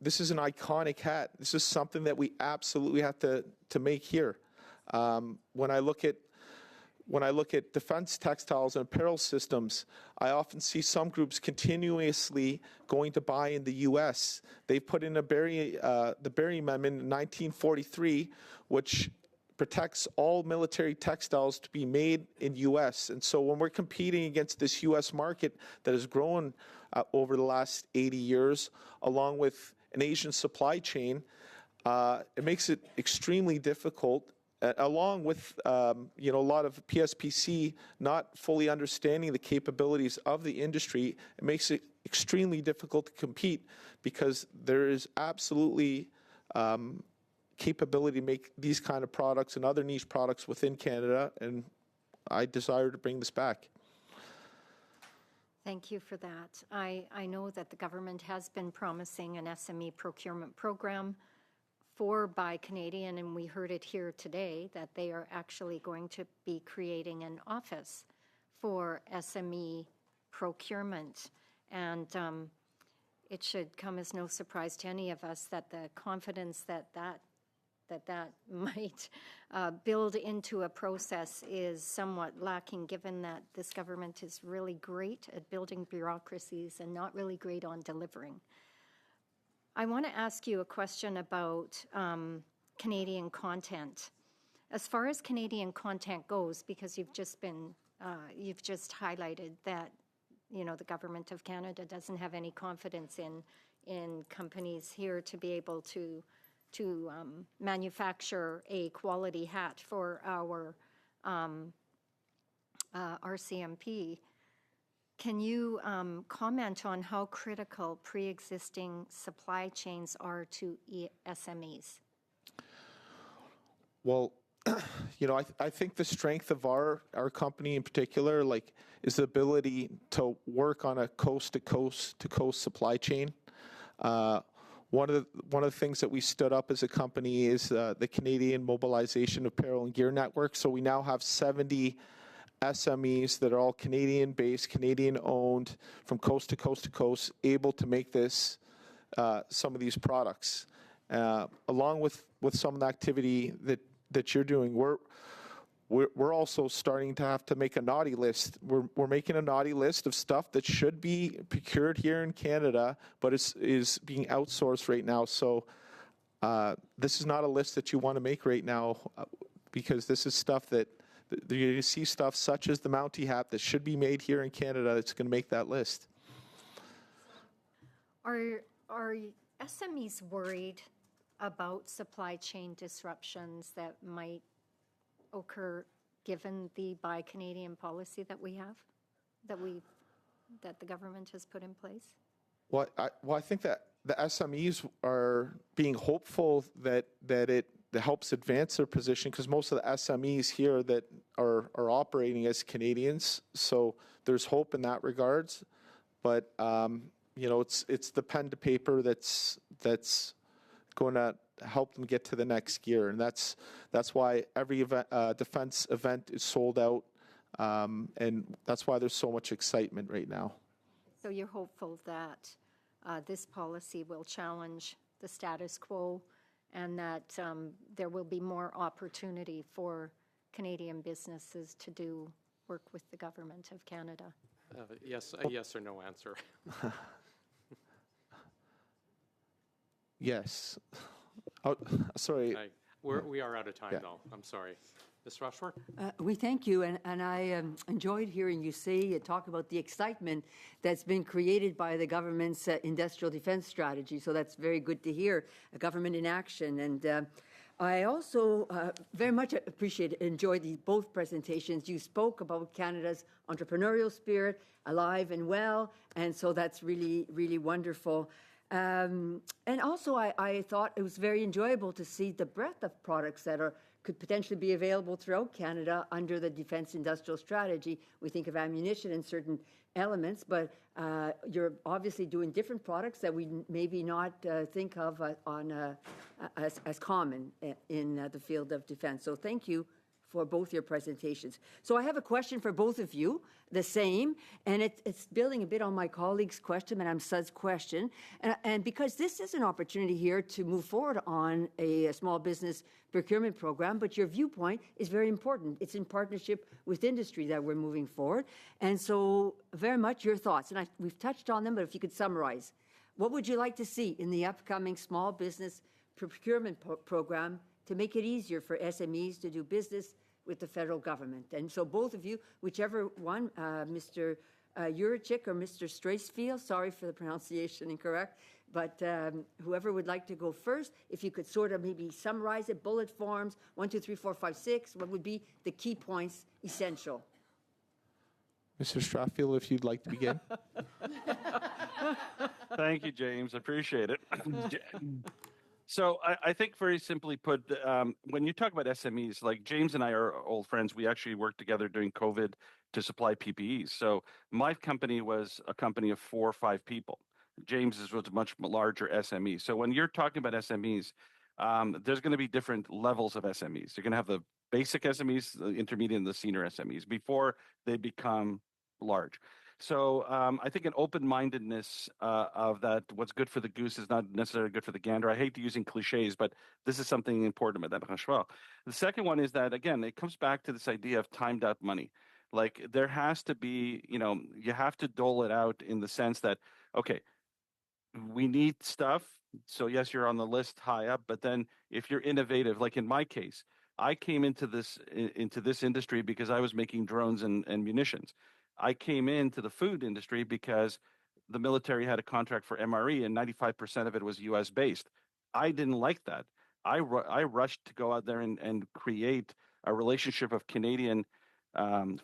this is an iconic hat. This is something that we absolutely have to make here. When I look at defense textiles and apparel systems, I often see some groups continuously going to buy in the U.S. They put in the Berry Amendment in 1943, which protects all military textiles to be made in U.S. And so when we're competing against this U.S. market that has grown over the last 80 years, along with an Asian supply chain, it makes it extremely difficult. Along with a lot of PSPC not fully understanding the capabilities of the industry, it makes it extremely difficult to compete because there is absolutely capability to make these kind of products and other niche products within Canada, and I desire to bring this back. Thank you for that. I know that the government has been promising an SME procurement program for Buy Canadian, and we heard it here today that they are actually going to be creating an office for SME procurement. And it should come as no surprise to any of us that the confidence that might build into a process is somewhat lacking, given that this government is really great at building bureaucracies and not really great on delivering. I want to ask you a question about Canadian content. As far as Canadian content goes, because you've just highlighted that, the government of Canada doesn't have any confidence in companies here to be able to manufacture a quality hat for our RCMP. Can you comment on how critical pre-existing supply chains are to SMEs? Well, I think the strength of our company in particular, is the ability to work on a coast-to-coast supply chain. One of the things that we stood up as a company is the Canadian Mobilization Apparel and Gear Network. So we now have 70 SMEs that are all Canadian-based, Canadian-owned, from coast to coast to coast, able to make some of these products. Along with some of the activity that you're doing, we're also starting to have to make a naughty list. We're making a naughty list of stuff that should be procured here in Canada, but is being outsourced right now. So this is not a list that you want to make right now. because this is stuff that you're going to see stuff such as the Mountie hat that should be made here in Canada that's going to make that list. Are SMEs worried about supply chain disruptions that might occur given the Buy Canadian policy that we have, that the government has put in place? Well, I think that the SMEs are being hopeful that it helps advance their position, because most of the SMEs here that are operating as Canadians, so there's hope in that regards. But you know, it's the pen to paper that's going to help them get to the next gear, and that's why every event, defense event is sold out, and that's why there's so much excitement right now. So you're hopeful that this policy will challenge the status quo, and that there will be more opportunity for Canadian businesses to do work with the Government of Canada? Yes, a yes or no answer. Yes. Oh, sorry. We are out of time, though. I'm sorry. Ms. Rushworth? We thank you, and I enjoyed hearing you say talk about the excitement that's been created by the government's industrial defense strategy. So that's very good to hear, a government in action. And I also very much enjoyed both presentations. You spoke about Canada's entrepreneurial spirit, alive and well, and so that's really, really wonderful. And also, I thought it was very enjoyable to see the breadth of products that could potentially be available throughout Canada under the Defence Industrial Strategy. We think of ammunition and certain elements, but you're obviously doing different products that we maybe not think of as common in the field of defence. So thank you for both your presentations. So I have a question for both of you, the same, and it's building a bit on my colleague's question, Madame Sudd's question, and because this is an opportunity here to move forward on a small business procurement program, but your viewpoint is very important. It's in partnership with industry that we're moving forward, and so very much your thoughts, and we've touched on them, but if you could summarize, what would you like to see in the upcoming small business procurement program to make it easier for SMEs to do business with the federal government? And so both of you, whichever one, Mr. Jurczyk or Mr. Straisfield, sorry for the pronunciation incorrect, but whoever would like to go first, if you could sort of maybe summarize it, bullet forms, 1, 2, 3, 4, 5, 6, what would be the key points essential? Mr. Strathfield, if you'd like to begin. Thank you, James. I appreciate it. So I think very simply put, when you talk about SMEs, like James and I are old friends. We actually worked together during COVID to supply PPEs. So my company was a company of 4 or 5 people. James's was a much larger SME. So when you're talking about SMEs, there's going to be different levels of SMEs. You're going to have the basic SMEs, the intermediate, and the senior SMEs before they become large. So I think an open-mindedness of that, what's good for the goose is not necessarily good for the gander. I hate using cliches, but this is something important, Madame Rochefort. The second one is that, again, it comes back to this idea of timed out money. Like there has to be, you have to dole it out in the sense that, okay, we need stuff. So yes, you're on the list high up, but then if you're innovative, like in my case, I came into this industry because I was making drones and munitions. I came into the food industry because the military had a contract for MRE and 95% of it was US based. I didn't like that. I rushed to go out there and create a relationship of Canadian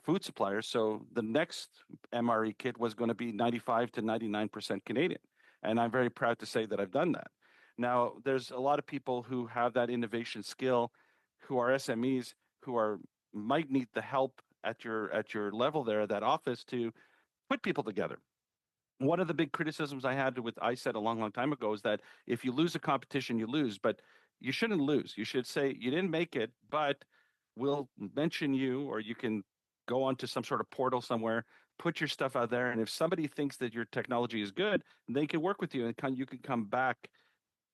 food suppliers. So the next MRE kit was going to be 95 to 99% Canadian. And I'm very proud to say that I've done that. Now, there's a lot of people who have that innovation skill, who are SMEs, who might need the help at your level there, that office, to put people together. One of the big criticisms I had with ISET a long, long time ago is that if you lose a competition, you lose, but you shouldn't lose. You should say, you didn't make it, but we'll mention you, or you can go onto some sort of portal somewhere, put your stuff out there, and if somebody thinks that your technology is good, they can work with you, and you can come back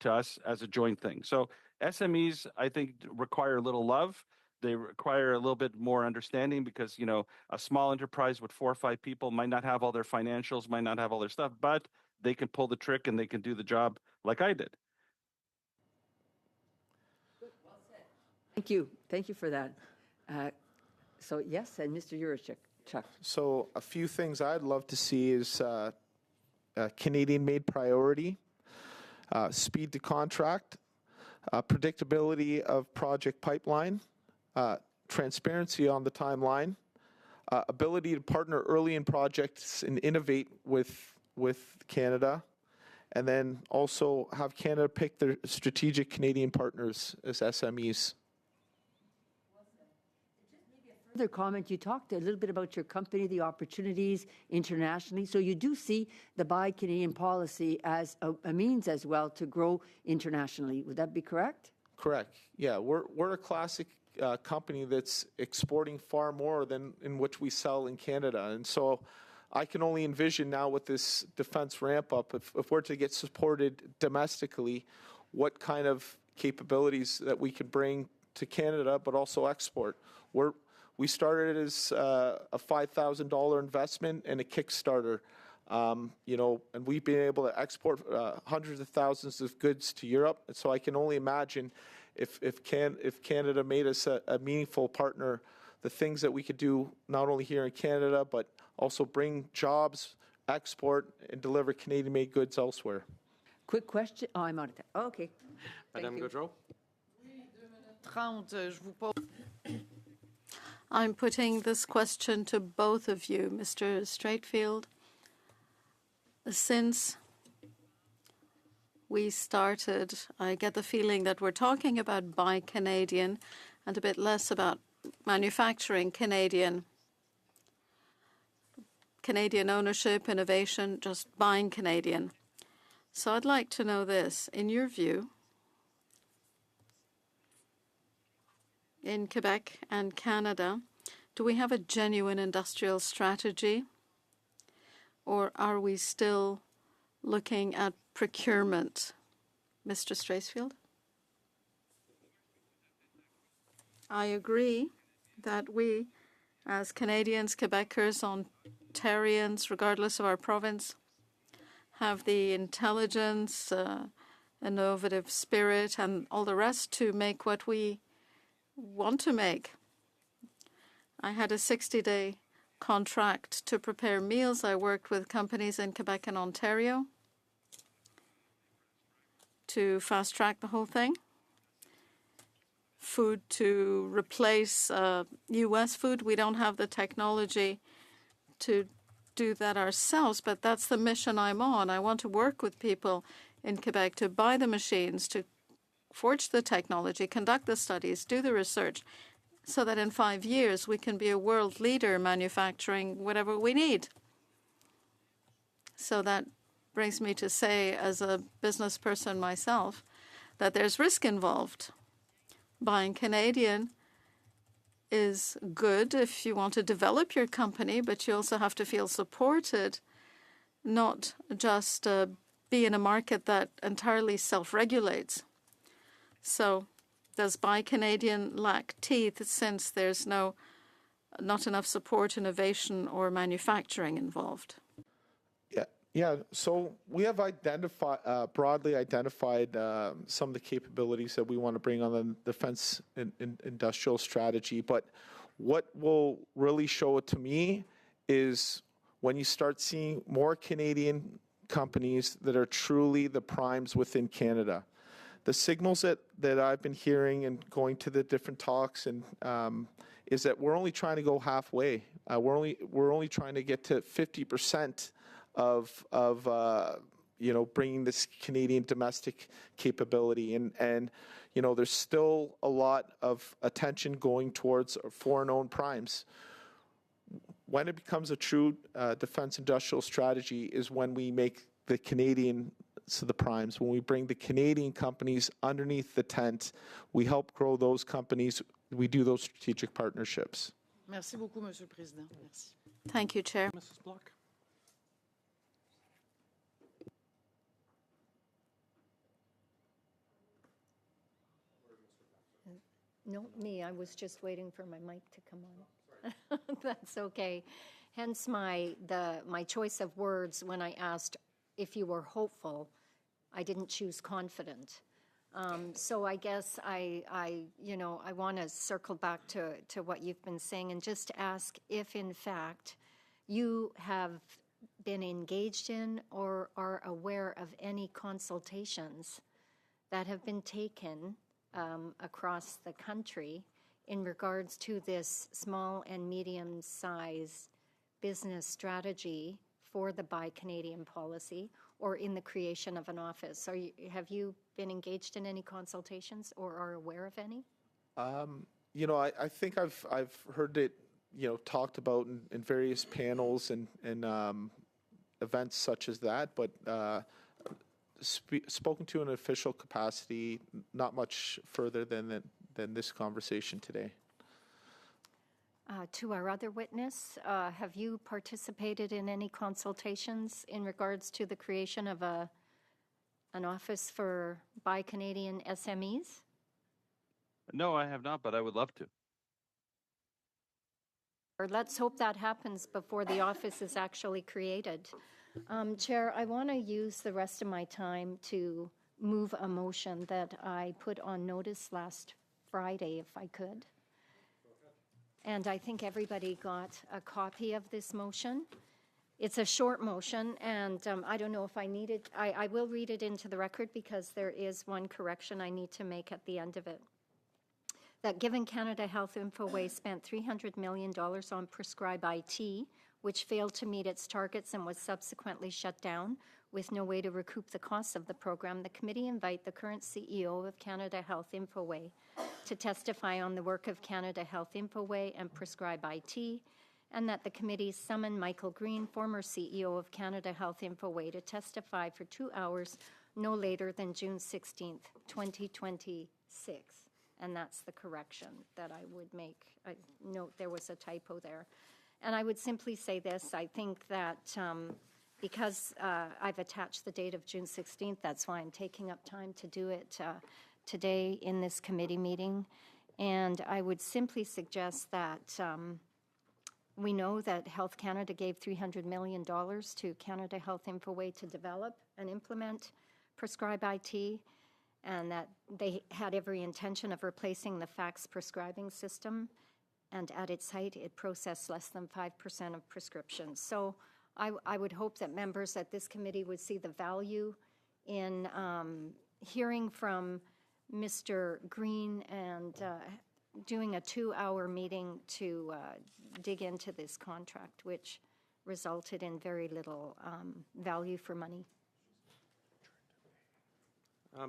to us as a joint thing. So SMEs, I think, require a little love. They require a little bit more understanding because, a small enterprise with 4 or 5 people might not have all their financials, might not have all their stuff, but they can pull the trick and they can do the job like I did. Good, well said. Thank you for that. So yes, and Mr. Yurchuk. Chuck. So a few things I'd love to see is Canadian-made priority, speed to contract, predictability of project pipeline, transparency on the timeline, ability to partner early in projects and innovate with Canada, and then also have Canada pick their strategic Canadian partners as SMEs. Further comment, you talked a little bit about your company, the opportunities internationally. So you do see the Buy Canadian policy as a means as well to grow internationally. Would that be correct? Correct. Yeah, we're a classic company that's exporting far more than in which we sell in Canada. And so I can only envision now with this defense ramp up, if we're to get supported domestically, what kind of capabilities that we could bring to Canada, but also export. We started as a $5,000 investment and a Kickstarter, and we've been able to export hundreds of thousands of goods to Europe. And so I can only imagine if Canada made us a meaningful partner, the things that we could do not only here in Canada, but also bring jobs, export, and deliver Canadian-made goods elsewhere. Quick question. Oh, I'm out of time. Oh, okay. Madame Gaudreau. I'm putting this question to both of you, Mr. Straightfield. Since we started, I get the feeling that we're talking about Buy Canadian and a bit less about manufacturing Canadian. Canadian ownership, innovation, just buying Canadian. So I'd like to know this. In your view, in Quebec and Canada, do we have a genuine industrial strategy, or are we still looking at procurement? Mr. Straithfield? I agree that we, as Canadians, Quebecers, Ontarians, regardless of our province, have the intelligence, innovative spirit, and all the rest to make what we want to make. I had a 60-day contract to prepare meals. I worked with companies in Quebec and Ontario to fast-track the whole thing. Food to replace U.S. food. We don't have the technology to do that ourselves, but that's the mission I'm on. I want to work with people in Quebec to buy the machines, to forge the technology, conduct the studies, do the research, so that in 5 years we can be a world leader manufacturing whatever we need. So that brings me to say, as a business person myself, that there's risk involved. Buying Canadian is good if you want to develop your company, but you also have to feel supported, not just be in a market that entirely self-regulates. So does Buy Canadian lack teeth since there's not enough support, innovation, or manufacturing involved? Yeah. So we have broadly identified some of the capabilities that we want to bring on the defense industrial strategy. But what will really show it to me is when you start seeing more Canadian companies that are truly the primes within Canada. The signals that I've been hearing and going to the different talks and is that we're only trying to go halfway. We're only trying to get to 50% of bringing this Canadian domestic capability, and there's still a lot of attention going towards foreign-owned primes. When it becomes a true defense industrial strategy is when we make the Canadian the primes, when we bring the Canadian companies underneath the tent, we help grow those companies, we do those strategic partnerships. Merci beaucoup, Monsieur le Président. Merci. Thank you, Chair. Mrs. Block. No, me. I was just waiting for my mic to come on. That's okay. Hence my choice of words when I asked if you were hopeful. I didn't choose confident. So I guess I want to circle back to what you've been saying and just ask if, in fact, you have been engaged in or are aware of any consultations that have been taken across the country in regards to this small and medium-sized business strategy for the Buy Canadian policy or in the creation of an office. Have you been engaged in any consultations or are aware of any? I think I've heard it, talked about in various panels and events such as that, but spoken to in an official capacity, not much further than this conversation today. To our other witness, have you participated in any consultations in regards to the creation of an office for Buy Canadian SMEs? No, I have not, but I would love to. Or let's hope that happens before the office is actually created. Chair, I want to use the rest of my time to move a motion that I put on notice last Friday, if I could. And I think everybody got a copy of this motion. It's a short motion, and I don't know if I need it. I will read it into the record because there is one correction I need to make at the end of it. That given Canada Health Infoway spent $300 million on Prescribe IT, which failed to meet its targets and was subsequently shut down with no way to recoup the costs of the program, the committee invite the current CEO of Canada Health Infoway to testify on the work of Canada Health Infoway and Prescribe IT, and that the committee summon Michael Green, former CEO of Canada Health Infoway, to testify for 2 hours no later than June 16th, 2026. And that's the correction that I would make. I note there was a typo there. And I would simply say this. I think that because I've attached the date of June 16th, that's why I'm taking up time to do it today in this committee meeting. And I would simply suggest that we know that Health Canada gave $300 million to Canada Health Infoway to develop and implement Prescribe IT, and that they had every intention of replacing the fax prescribing system. And at its height, it processed less than 5% of prescriptions. So I would hope that members at this committee would see the value in hearing from Mr. Green and doing a 2-hour meeting to dig into this contract, which resulted in very little value for money.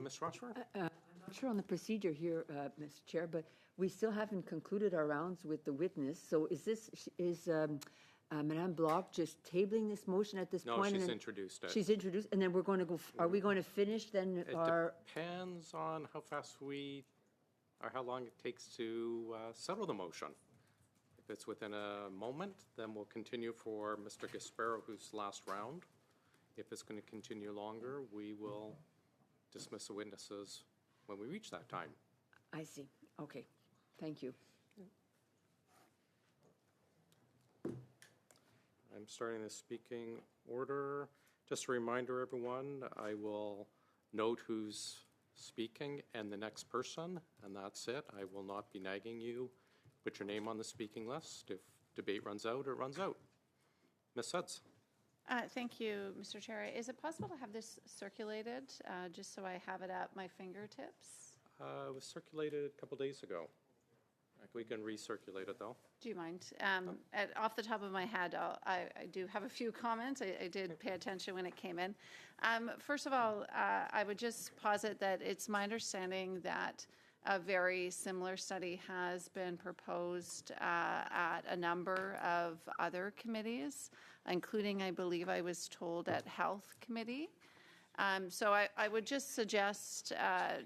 Ms. Rochford? I'm not sure on the procedure here, Mr. Chair, but we still haven't concluded our rounds with the witness. So is Madame Bloch just tabling this motion at this point? No, she's introduced it. She's introduced, and then we're going to go. Are we going to finish then? It depends on how fast or how long it takes to settle the motion. If it's within a moment, then we'll continue for Mr. Gasparo, who's last round. If it's going to continue longer, we will dismiss the witnesses when we reach that time. I see. Okay. Thank you. I'm starting the speaking order. Just a reminder, everyone, I will note who's speaking and the next person, and that's it. I will not be nagging you. Put your name on the speaking list. If debate runs out, it runs out. Ms. Suds. Thank you, Mr. Chair. Is it possible to have this circulated, just so I have it at my fingertips? It was circulated a couple days ago. We can recirculate it, though. Do you mind? Off the top of my head, I do have a few comments. I did pay attention when it came in. First of all, I would just posit that it's my understanding that a very similar study has been proposed at a number of other committees, including, I believe I was told, at Health Committee. So I would just suggest,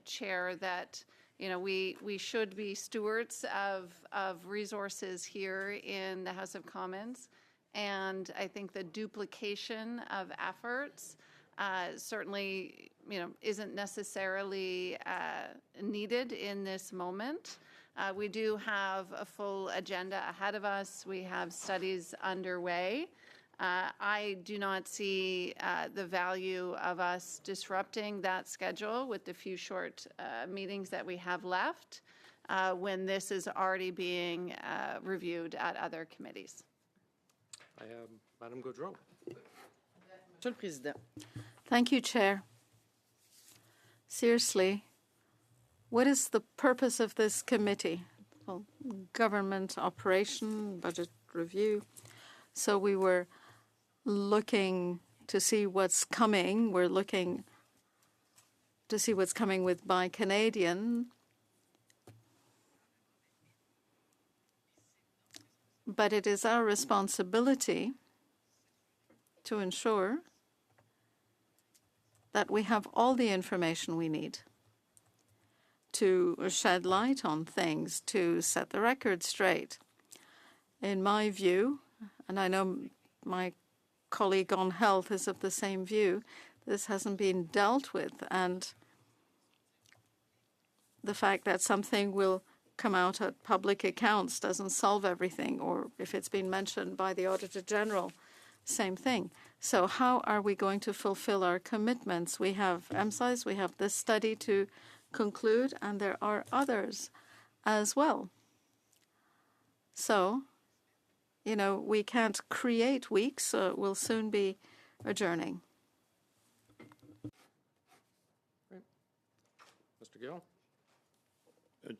Chair, that we should be stewards of resources here in the House of Commons, and I think the duplication of efforts certainly isn't necessarily needed in this moment. We do have a full agenda ahead of us. We have studies underway. I do not see the value of us disrupting that schedule with the few short meetings that we have left when this is already being reviewed at other committees. I am Madame Gaudreau. Monsieur le Président. Thank you, Chair. Seriously, what is the purpose of this committee? Well, government operation, budget review. So we were looking to see what's coming. We're looking to see what's coming with Buy Canadian. But it is our responsibility to ensure that we have all the information we need to shed light on things, to set the record straight. In my view, and I know my colleague on health is of the same view, this hasn't been dealt with, and the fact that something will come out at public accounts doesn't solve everything, or if it's been mentioned by the Auditor General, same thing. So how are we going to fulfill our commitments? We have MSIS, we have this study to conclude, and there are others as well. So, you know, we can't create weeks, so we'll soon be adjourning. Right. Mr. Gill?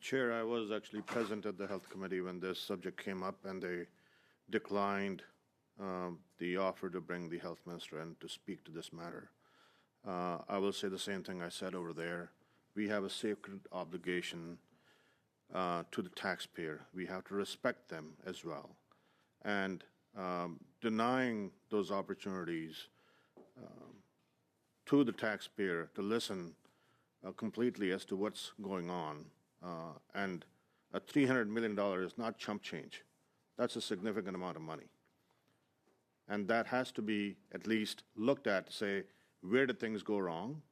Chair, I was actually present at the Health Committee when this subject came up, and they declined the offer to bring the Health Minister in to speak to this matter. I will say the same thing I said over there. We have a sacred obligation to the taxpayer. We have to respect them as well. And denying those opportunities to the taxpayer to listen completely as to what's going on. And a $300 million is not chump change. That's a significant amount of money. And that has to be at least looked at to say, where did things go wrong?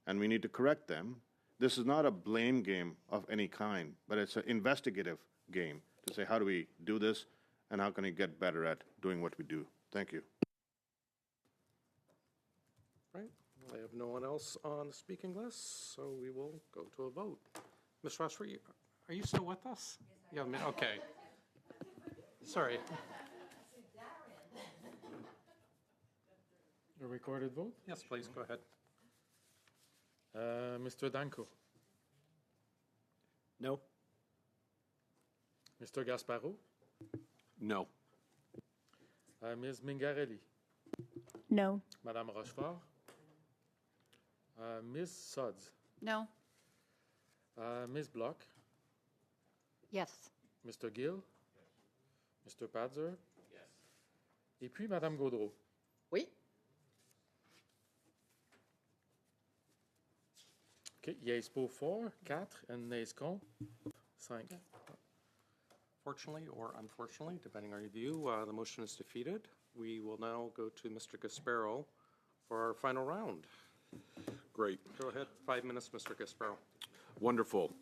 And we need to correct them. This is not a blame game of any kind, but it's an investigative game to say, how do we do this, and how can we get better at doing what we do? Thank you. Right. I have no one else on the speaking list, so we will go to a vote. Ms. Ross, are you still with us? Yeah, okay. Sorry. A recorded vote? Yes, please, go ahead. Mr. Danko. No. Mr. Gasparro. No. Ms. Mingarelli. No. Madame Rochefort. Ms. Sodds. No. Ms. Bloch. Yes. Mr. Gill. Mr. Padzer. Yes. Et puis Madame Gaudreau. Oui. OK. Yes pour 4, 4, and nays contre 5. Fortunately or unfortunately, depending on your view, the motion is defeated. We will now go to Mr. Gasparo for our final round. Great. Go ahead, 5 minutes, Mr. Gasparo. Wonderful.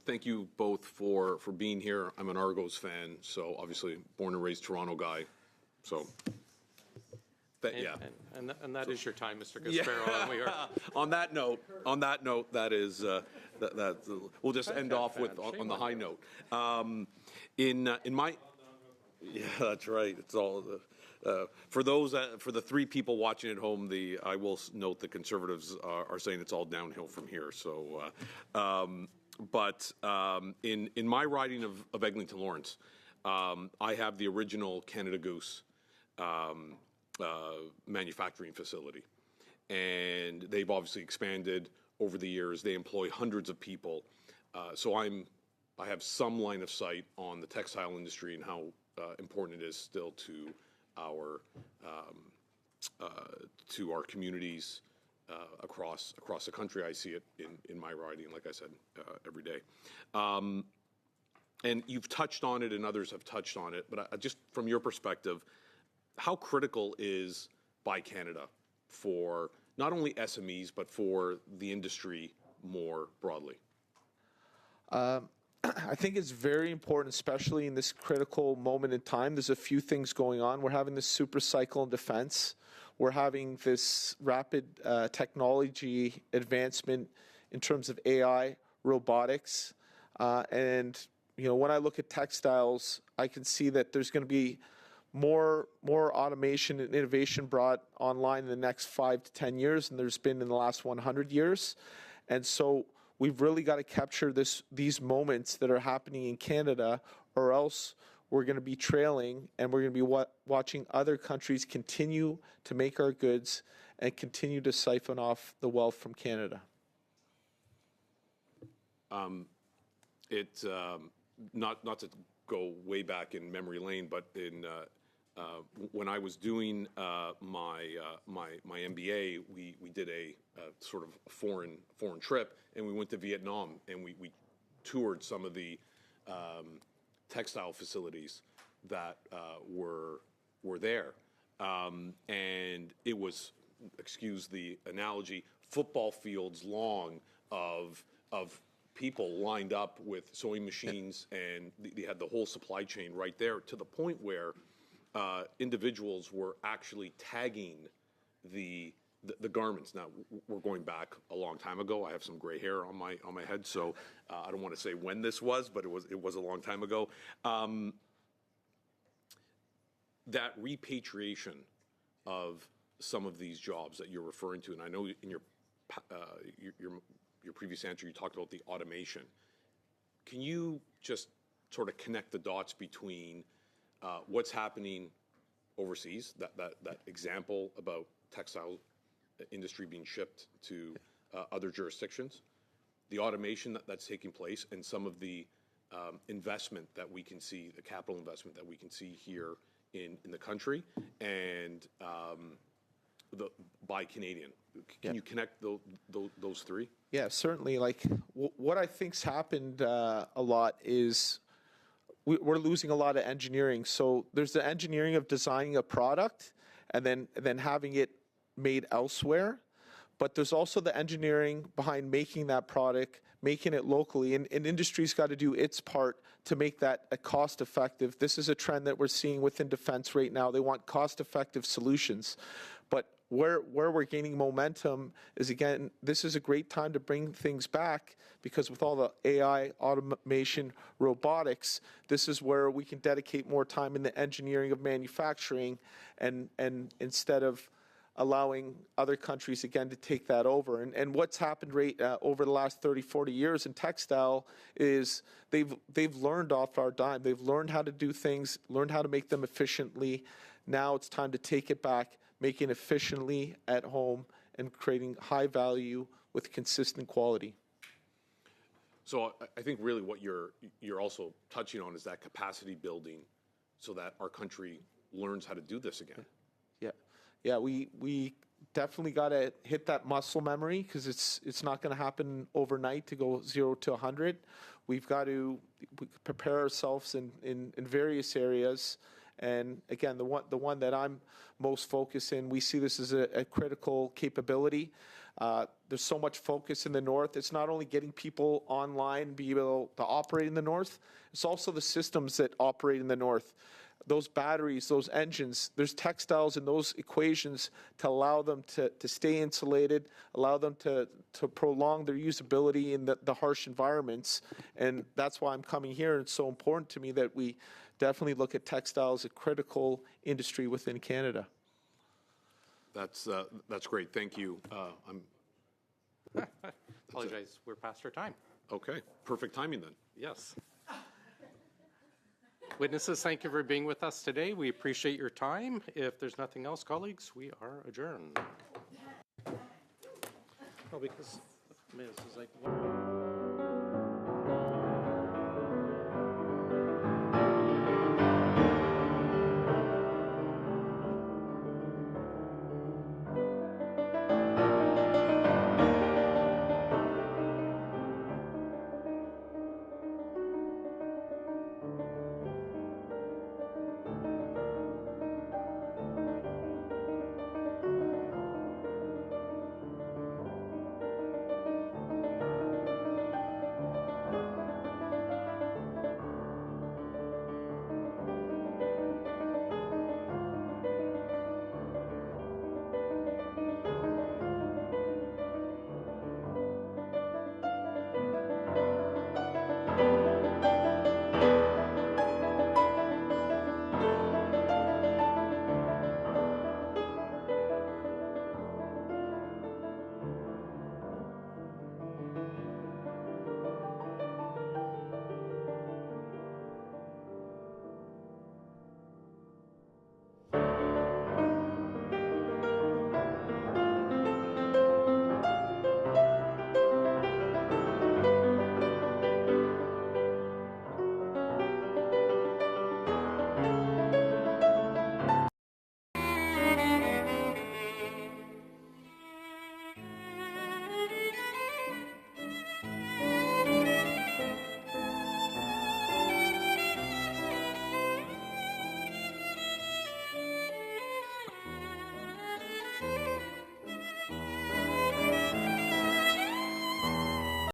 Thank you both for being here. I'm an Argos fan, so obviously born and raised Toronto guy. So, yeah. And that is your time, Mr. Gasparo. And we are on that note, that is that we'll just end off with on the high note. In my yeah, that's right. It's all for those for the 3 people watching at home. I will note the Conservatives are saying it's all downhill from here. So, but in my riding of Eglinton Lawrence, I have the original Canada Goose manufacturing facility, and they've obviously expanded over the years. They employ hundreds of people, so I have some line of sight on the textile industry and how important it is still to our communities across the country. I see it in my riding, like I said, every day. And you've touched on it, and others have touched on it. But just from your perspective, how critical is Buy Canada for not only SMEs but for the industry more broadly? I think it's very important, especially in this critical moment in time. There's a few things going on. We're having this super cycle in defense. We're having this rapid technology advancement in terms of AI, robotics, and when I look at textiles, I can see that there's going to be more automation and innovation brought online in the next 5 to 10 years than there's been in the last 100 years. And so we've really got to capture these moments that are happening in Canada, or else we're going to be trailing, and we're going to be watching other countries continue to make our goods and continue to siphon off the wealth from Canada. Not to go way back in memory lane, but when I was doing my MBA, we did a sort of foreign trip, and we went to Vietnam, and we toured some of the textile facilities that were there, and it was, excuse the analogy, football fields long of people lined up with sewing machines, and they had the whole supply chain right there, to the point where individuals were actually tagging the garments. Now, we're going back a long time ago. I have some gray hair on my head, so I don't want to say when this was, but it was a long time ago. That repatriation of some of these jobs that you're referring to, and I know in your previous answer you talked about the automation. Can you just sort of connect the dots between what's happening overseas, that example about textile industry being shipped to other jurisdictions, the automation that's taking place, and some of the investment that we can see, the capital investment that we can see here in the country, and the Buy Canadian. Can you connect those three? Yeah, certainly. Like what I think's happened a lot is we're losing a lot of engineering. So there's the engineering of designing a product and then having it made elsewhere. But there's also the engineering behind making that product, making it locally. And industry's got to do its part to make that a cost-effective. This is a trend that we're seeing within defense right now. They want cost-effective solutions. But where we're gaining momentum is, again, this is a great time to bring things back, because with all the AI, automation, robotics, this is where we can dedicate more time in the engineering of manufacturing, and instead of allowing other countries, again, to take that over. And what's happened over the last 30, 40 years in textile is they've learned off our dime. They've learned how to do things, learned how to make them efficiently. Now it's time to take it back, making it efficiently at home, and creating high value with consistent quality. So I think really what you're also touching on is that capacity building, so that our country learns how to do this again. Yeah, we definitely got to hit that muscle memory, because it's not going to happen overnight to go 0 to 100. We've got to prepare ourselves in various areas. And again, the one that I'm most focused in, we see this as a critical capability. There's so much focus in the North. It's not only getting people online, be able to operate in the North, it's also the systems that operate in the North. Those batteries, those engines, there's textiles in those equations to allow them to stay insulated, allow them to prolong their usability in the harsh environments. And that's why I'm coming here. It's so important to me that we definitely look at textiles as a critical industry within Canada. That's great. Thank you. Apologize, we're past our time. Okay, perfect timing then. Yes. Witnesses, thank you for being with us today. We appreciate your time. If there's nothing else, colleagues, we are adjourned. Well, because Ms. is like...